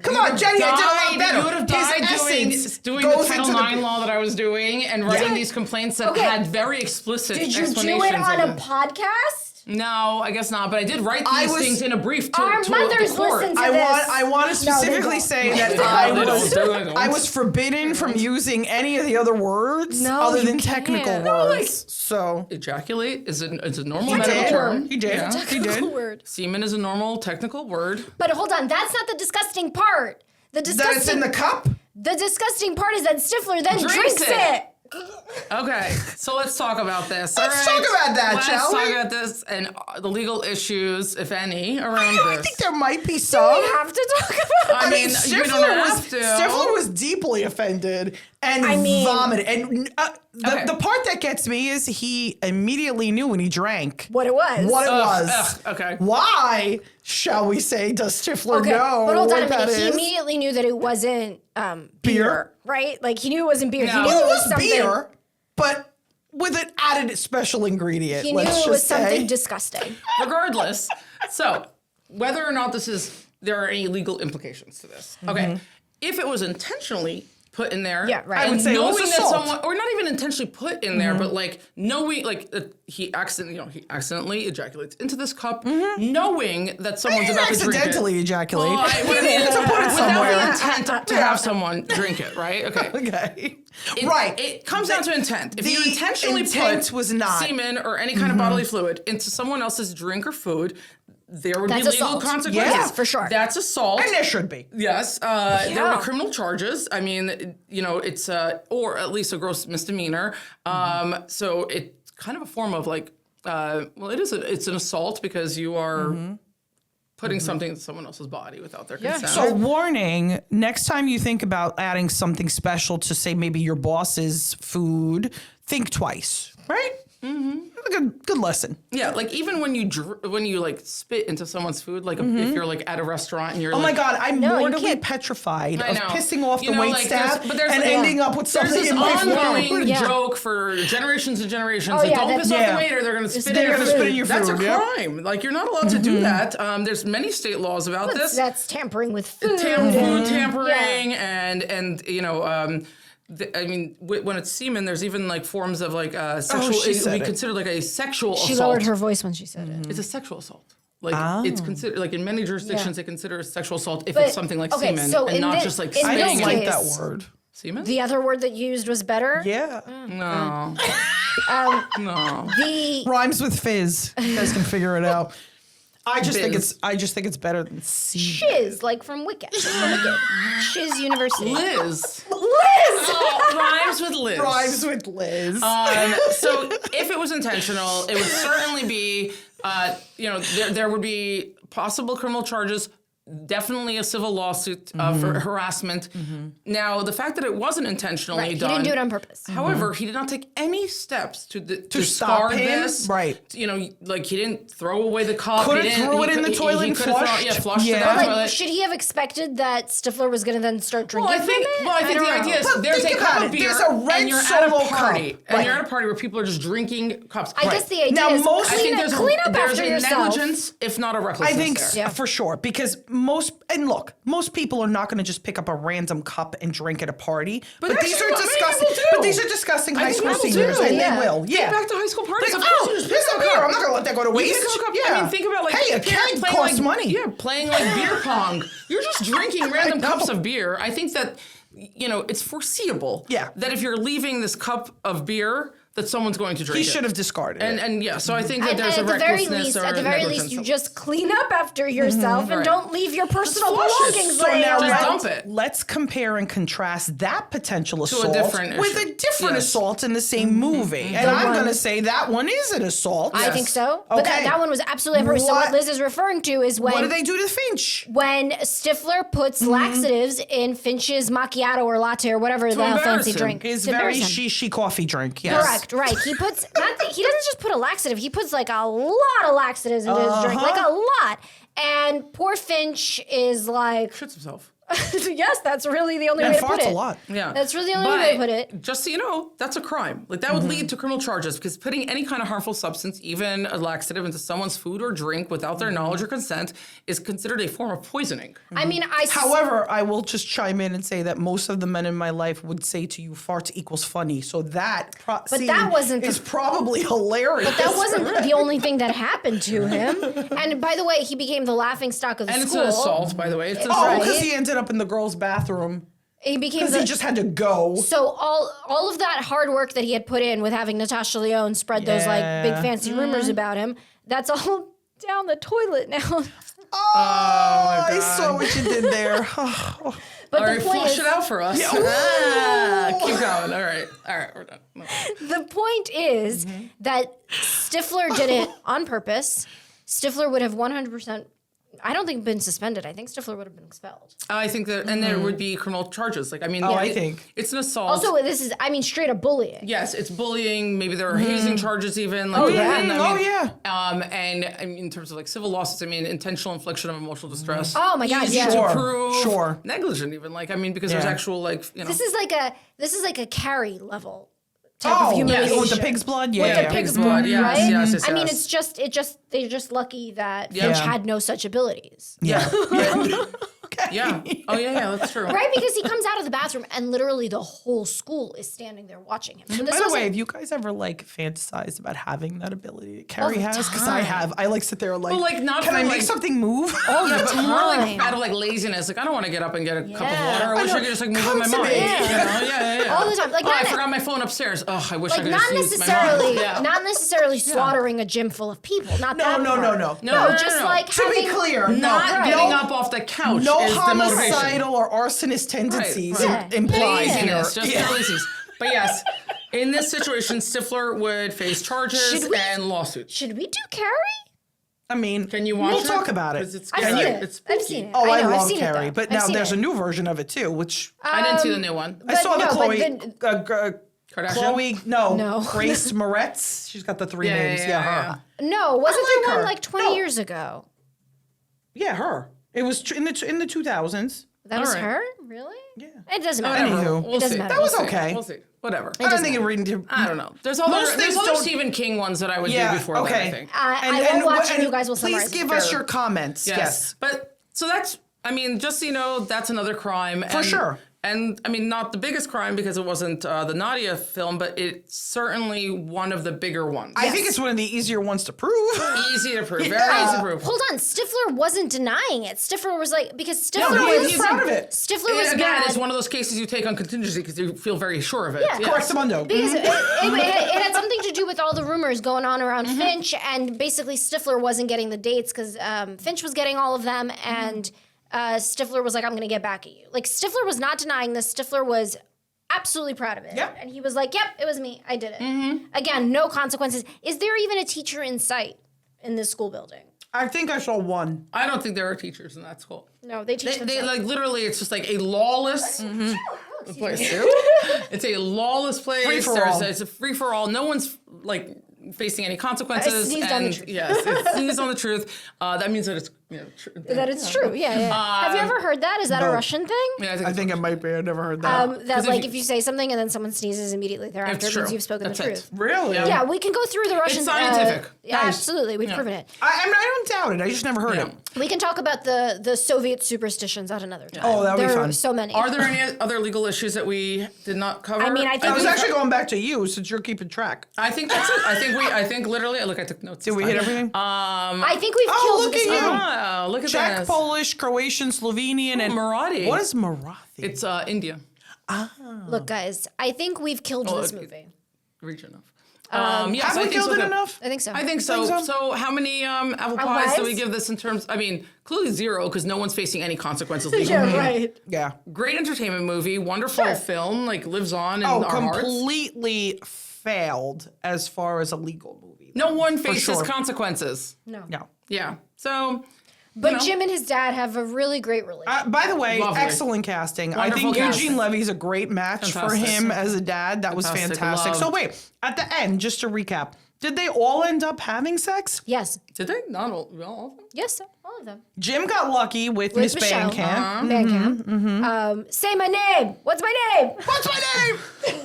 Come on, Jenny, I did a lot better. You would have His died doing goes the Title into IX law that I was doing and writing these complaints that Okay. had very explicit Did you explanations do it on of a podcast? No, I guess not. But I did write I these was- things in a brief to, Our to mothers the court. listen to I this. want to No, specifically they say don't. that They don't. I was forbidden from using any of the other words No, other you than technical can't. words. No, like- So Ejaculate is a normal he medical did. term. He did. Yeah. He did. Word. Semen is a normal technical word. But hold on, that's not the disgusting part. The That it's disgusting in the cup. The disgusting part is that Stifler then Drinks drinks it. it. Okay, so let's talk about this. Let's talk about that, shall we? Let's talk about this and the legal issues, if any, around I this. think there might be some. We have to talk about I mean, you don't have to. Stifler was deeply offended and vomited. And the part that gets me is he immediately knew when he drank what it was. Okay. Why, shall we say, does Stifler know but hold on what a that minute. He is? immediately knew that it wasn't Beer? right? Like he knew it wasn't beer. No. He knew Well, it it was was something. beer, but with an added special ingredient. He knew let's it was just say. something disgusting. Regardless, so whether or not there are any legal implications to this. Okay, if it was intentionally put in there, Yeah, right. I would say it was knowing that assault. someone, or not even intentionally put in there, but like knowing, like he accidentally ejaculates into this cup, knowing that someone's about to drink it. accidentally ejaculate. Well, I mean, to put it without somewhere. the intent to have someone drink it, right? Okay. Okay. It comes down to intent. If you The intentionally intent put was not. semen or any kind of bodily fluid into someone else's drink or food, there would That's be legal assault. consequences. Yeah, for sure. That's assault. And there should be. Yes, there Yeah. would be criminal charges. I mean, it's or at least a gross misdemeanor. So it's kind of a form of like, it's an assault because you are putting something into someone else's body without their consent. So warning, next time you think about adding something special to say maybe your boss's food, think twice, right? Good lesson. yeah, like even when you like spit into someone's food, like if you're like at a restaurant and you're Oh like, my God, I'm No, you mortally can't. petrified I of know. pissing off You the know, wait like, staff there's- and ending up with There's something this in my ongoing food. Yeah. joke for generations and generations. Oh, like, yeah, don't piss off yeah. the waiter; they're going to spit They're in your gonna food. spit in your That's food, a yep. crime. Like you're not allowed to do that. There's many state laws about this. That's tampering with food. Food tampering and I mean, when it's semen, there's even like forms of like sexual. she It would said be it. considered like a sexual She assault. lowered her voice when she said it. It's a sexual assault. Like it's considered like in many jurisdictions they consider it sexual assault if But, it's something like okay, semen so and in not thi- just like in I this don't spitting like in that case- word. semen. The other word that you used was better. Yeah. No, no. The Rhymes with fizz. You guys can figure it out. I just think it's better than C. shiz, like from Wicked. Shiz University. Liz. Liz! Rhymes with Liz. Rhymes with Liz. So if it was intentional, it would certainly be, there would be possible criminal charges, definitely a civil lawsuit for harassment. Now, the fact that it wasn't intentionally Right, he done. didn't do it on purpose. However, he did not take any steps to stop discard him? this. Right. Like he didn't throw away the cup. Could he have didn't- threw he it in could- the toilet he and could have flushed. flushed it Yeah. down the Like, toilet. should he have expected that Stifler was going to then start drinking Well, I think from it? the don't idea is know. But there's think a cup about of it. beer There's a red and you're at solo a party, cup. and Right. you're at a party where people are just drinking cups. I guess the idea Now, is most- I think clean up there's after a yourself. negligence, if not a I recklessness. think there. for sure, because most people are not going to just pick up a random cup and drink at a party. But these actually are what many disgusting. people do. But these are disgusting high think school people seniors, do, and yeah. they will. Yeah. Back to high school parties. Like, of course oh, you just piss pick up up here. beer. I'm not going to let that go to You waste. pick up a cup. Yeah. I mean, think about like hey, a if you're keg playing, costs like, money. Yeah, playing like beer pong. You're just drinking random know. cups of beer. I think that it's foreseeable. Yeah. That if you're leaving this cup of beer, that someone's going to drink He it. should have discarded it. And yeah, so I think that And there's a at the very recklessness least, or at the very negligence. least, you just clean up after yourself and Right. don't leave your personal flush it. belongings So now laying around. dump it. let's compare and contrast that potential assault different with issue. a different Yes. assault in the same movie. And I'm going to say that one is an assault. I think so. But Okay. that one was absolutely appropriate. So what What- Liz is referring to is What when do they do to Finch? Stifler puts laxatives in Finch's macchiato or latte or whatever the embarrass fancy him. drink. His To very embarrass him. she coffee drink. Yes. Correct, right. He puts he doesn't just put a laxative, he puts like a lot of laxatives into his drink. Like a lot. And poor Finch is like Shits himself. yes, that's really the only And way to put farts it. a lot. Yeah. That's really the only way to put it. Just so you know, that's a crime. Like that would lead to criminal charges because putting any kind of harmful substance, even a laxative, into someone's food or drink without their knowledge or consent is considered a form of poisoning. I mean, However, I will just chime in and say that most of the men in my life would say to you, farts equals funny. So that wasn't is probably hilarious. But that wasn't the only thing that happened to him. And by the way, he became the laughing stock of the And school. it's an assault, by the way. It's an Oh, assault. because he ended up in the girls' bathroom. He became Because the, he just had to go. so all of that hard work that he had put in with having Natasha Lyonne spread those like big fancy rumors about him, that's all down the toilet now. Oh, I saw what you did there. But All the right, point flush is, it out for us. Yeah. Ah, keep going. All right, we're done. No. The point is that Stifler did it on purpose. Stifler would have 100%, I don't think, been suspended. I think Stifler would have been expelled. I think that, and there would be criminal charges. Like, I mean, I think. it's an assault. Also, this is, straight up bullying. Yes, it's bullying. Maybe there are hazing charges even. Like, Oh, yeah. and, Oh, and I mean, in terms of like civil lawsuits, I mean, intentional infliction of emotional distress. Oh my God, Easy yeah. to prove. Sure. Negligent even. Like, I mean, because there's actual like, you know. This is like a Carrie level type of humiliation. With the pig's blood? With the pig's blood, yes, right? yes. I mean, they're just lucky that Yeah. Finch had no such abilities. Yeah. Yeah. Oh yeah, that's true. Right? Because he comes out of the bathroom and literally the whole school is standing there watching him. So this By the way, wasn't- have you guys ever like fantasized about having that ability that Carrie the has? Because I have. I like sit there like, Well, like, not can for, I make like- something move? all the But more like time. out of like laziness. Like, I don't want to get up and get a cup of Yeah. water. I wish I could just like move on my mind. Consummate. You know? Yeah. All the time. Like, Oh, I not- forgot my phone upstairs. Oh, I wish I Like could not just use my mind. necessarily, Yeah. not necessarily slaughtering a gym full of people. Not No, that no, part. no. No, just no. like To be having, clear, Not no, getting no, up off the couch no is the motivation. homicidal or arsonist tendencies right. Yeah. implied here. Laziness, just laziness. But yes, in this situation, Stifler would face charges Should we- and lawsuits. Should we do Carrie? I mean, Can you watch we'll it? talk about it. 'Cause it's I've scary. seen it. It's I've spooky. seen it. Oh, I know, I've love seen Carrie, it, but though. I've now seen there's it. a new version of it too, which I didn't see the new one. I saw the no, but Chloe. Kardashian? No, Grace Moretz. She's got the three names. Yeah, her. No, wasn't I like there one her. like 20 years ago? Yeah, her. It was in the 2000s. That was right. her? Really? Yeah. It doesn't matter. Anywho. We'll It doesn't see. matter. That was We'll see. okay. We'll see. Whatever. I don't think it reading to. I don't know. There's Most other things don't- Stephen King ones that I would Yeah, do before that, okay. I think. I will watch and you guys will summarize. Please give it. us your comments. Yes. But so that's, I mean, just so you know, that's another crime. For sure. And I mean, not the biggest crime because it wasn't the Nadia film, but it's certainly one of the bigger ones. I think it's one of the easier ones to prove. Easy to prove. Yeah. Very easy to prove. Hold on, Stifler wasn't denying it. Stifler was like, because Stifler No, was he's proud of it. Stifler was Again, mad. it's one of those cases you take on contingency because you feel very sure of it. Yeah. Correctamundo. Because it had something to do with all the rumors going on around Finch, and basically Stifler wasn't getting the dates because Finch was getting all of them, and Stifler was like, I'm going to get back at you. Like, Stifler was not denying this. Stifler was absolutely proud of it. Yep. And he was like, yep, it was me. I did it. Again, no consequences. Is there even a teacher in sight in this school building? I think I saw one. I don't think there are teachers in that school. No, they teach They themselves. like literally, it's just like a lawless place. It's a lawless place. Free for all. It's a free for all. No one's like facing any consequences. sneezed on the truth. Yes, it's sneezed on the truth. That means that it's that it's true. Yeah. Have you ever heard that? Is that a no. Russian thing? Yeah, I think it might be. I never heard that. That if like you- if you say something and then someone sneezes immediately thereafter, It's it means true. you've spoken That's the it. truth. Really? Yeah, we can go through the Russian. scientific. Yeah, absolutely. We've proven it. I don't doubt it. I just never heard it. We can talk about the Soviet superstitions at another time. Oh, that would be there fun. are so many. Are there any other legal issues that we did not cover? I mean, I think I was we- actually going back to you since you're keeping track. I think that's it. I think literally. Look, I took notes. Did we hit everything? I think we've Oh, killed look this at you. movie. Oh, look at Czech, this. Polish, Croatian, Slovenian, and Marathi. What is Marathi? It's India Look, guys, I think we've killed this it- movie. region of. Have so we I think killed so it good. enough? I think so. I think so. Think so? So how many apple pies do we pies? give this in terms? I mean, clearly zero because no one's facing any consequences legally. Yeah, right. Yeah. Great entertainment movie, wonderful Sure. film, like lives on in Oh, our hearts. completely failed as far as a legal movie. No one faces sure. consequences. No. No. Yeah. So, But know. Jim and his dad have a really great relationship. By the way, Lovely. excellent casting. I Wonderful think casting. Eugene Levy's a great match for Fantastic. him as a dad. That was Fantastic. fantastic. So Loved. wait, at the end, just to recap, did they all end up having sex? Yes. did they? Not all of them? Yes, all of them. Jim got lucky with Miss Michelle. Bandcamp. Bandcamp. Say my name. What's my name? What's my name?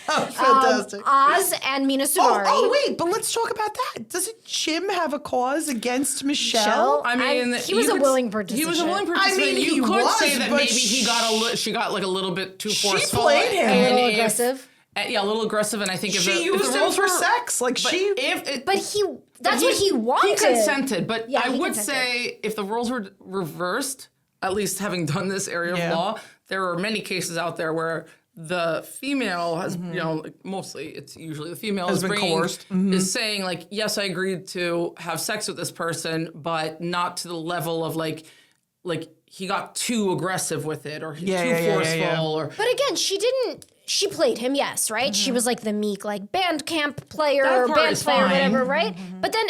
Oh, fantastic. Oz and Mina Suvari. Oh, wait, but let's talk about that. Doesn't Jim have a cause against Michelle? I mean, he was you a could- willing participant. He was a willing participant. I mean, you he could was, say that but maybe she got like a little bit too She forceful. played him. A little and if- aggressive. yeah, a little aggressive, and I think if She the used him roles for were- sex. Like, But she... if it, But that's what he wanted. He consented, but Yeah, I he would consented. say if the roles were reversed, at least having done this area Yeah. of law, there are many cases out there where the female has, you know, like mostly it's usually the female Has is been bringing, coerced. is saying like, yes, I agreed to have sex with this person, but not to the level of like he got too aggressive with it or he's too forceful or But again, she didn't. she played him, yes, right? She was like the meek, like band camp player, That part band is player, fine. whatever, right? But then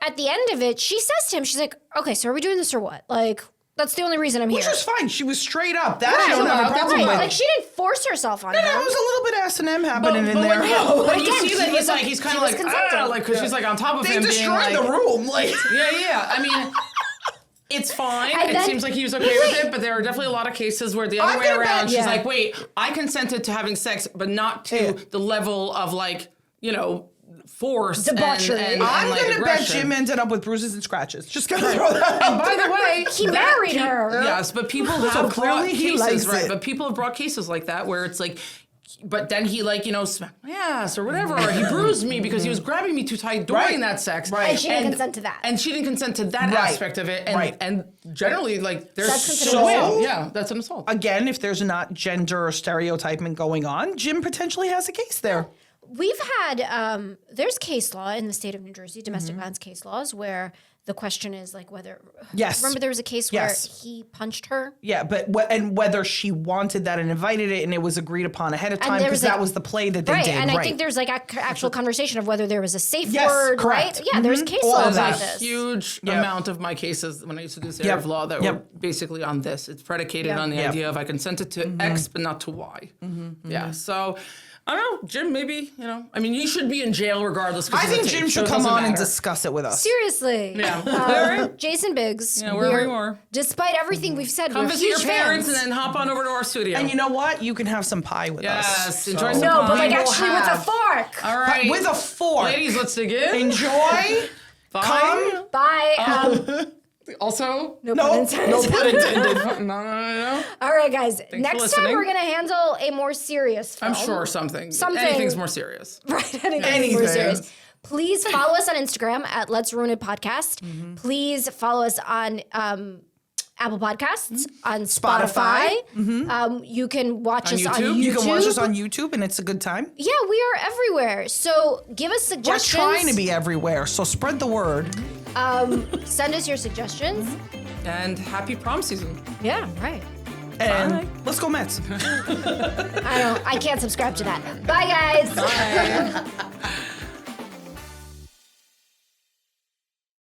at the end of it, she says to him, she's like, okay, so are we doing this or what? Like, that's the only reason I'm Which here. was fine. She was straight up. That I don't have a that's problem fine. with. Like, she didn't force herself on him. There was a little bit of S&M happening in but there. when you again, see that he was he's kind of was like, consenting. like, because she's like on top of They him being destroyed like, the room. Like, yeah. I mean, it's fine. And It then- seems like he was okay with it, but there are definitely a lot of cases where the other I'm way gonna around, bet- she's Yeah. like, wait, I consented to having sex, but not to the level of like, force Debauchery. and I'm like gonna bet aggression. Jim ended up with bruises and scratches. Just gonna throw that out By there. the way, He married her. Yes, but people have clearly brought he likes cases, right? it. But people have brought cases like that where it's like, but then he like, smacked my ass or whatever, or he bruised me because he was grabbing me too tight during Right. that sex. Right. And she didn't consent to that. And she didn't consent to that Right. aspect of it. And, Right. and generally, like, there's That's considered So- assault. yeah, that's an assault. Again, if there's not gender stereotyping going on, Jim potentially has a case there. We've had, there's case law in the state of New Jersey, domestic violence case laws, where the question is like whether. Yes. Remember there was a case Yes. where he punched her? Yeah, but and whether she wanted that and invited it and it was agreed upon ahead of time there because was, like- that was the play that they Right, did. and right. I think there's like actual conversation of whether there was a safe Yes, word, correct. right? Yeah, there's case All law of about that. this. Huge Yep. amount of my cases when I used to do this area Yep. of law that Yep. were basically on this. It's predicated Yep. on the Yep. idea of I consented to X but not to Y. Yeah, so I don't know, Jim. Maybe I mean, you should be in jail regardless. 'Cause I of the think tape, Jim so should it come doesn't on and matter. discuss it with us. Seriously. Yeah. Jason Biggs. Yeah, wherever we're- you are. Despite everything we've said, Come we're visit your huge parents fans. and then hop on over to our studio. And you know what? You can have some pie with us. Yes, enjoy some No, but like pie. actually with a fork. All right, With a fork. ladies, let's dig in. Enjoy. Bye. Come. Bye. Also, No No, pun intended. no pun intended. no. All right, guys. for Next time listening. we're gonna handle a more serious film. I'm sure something. Something- Anything's more serious. Right, anything more serious. Please follow us on Instagram at Let's Ruin It Podcast. Please follow us on Apple Podcasts, on Spotify. You can watch On us on YouTube? YouTube. You can watch us on YouTube and it's a good time. Yeah, we are everywhere. So give us We're suggestions. trying to be everywhere, so spread the word. Send us your suggestions. And happy prom season. Yeah, right. And let's go Mets. I can't subscribe to that. Bye, guys. Bye.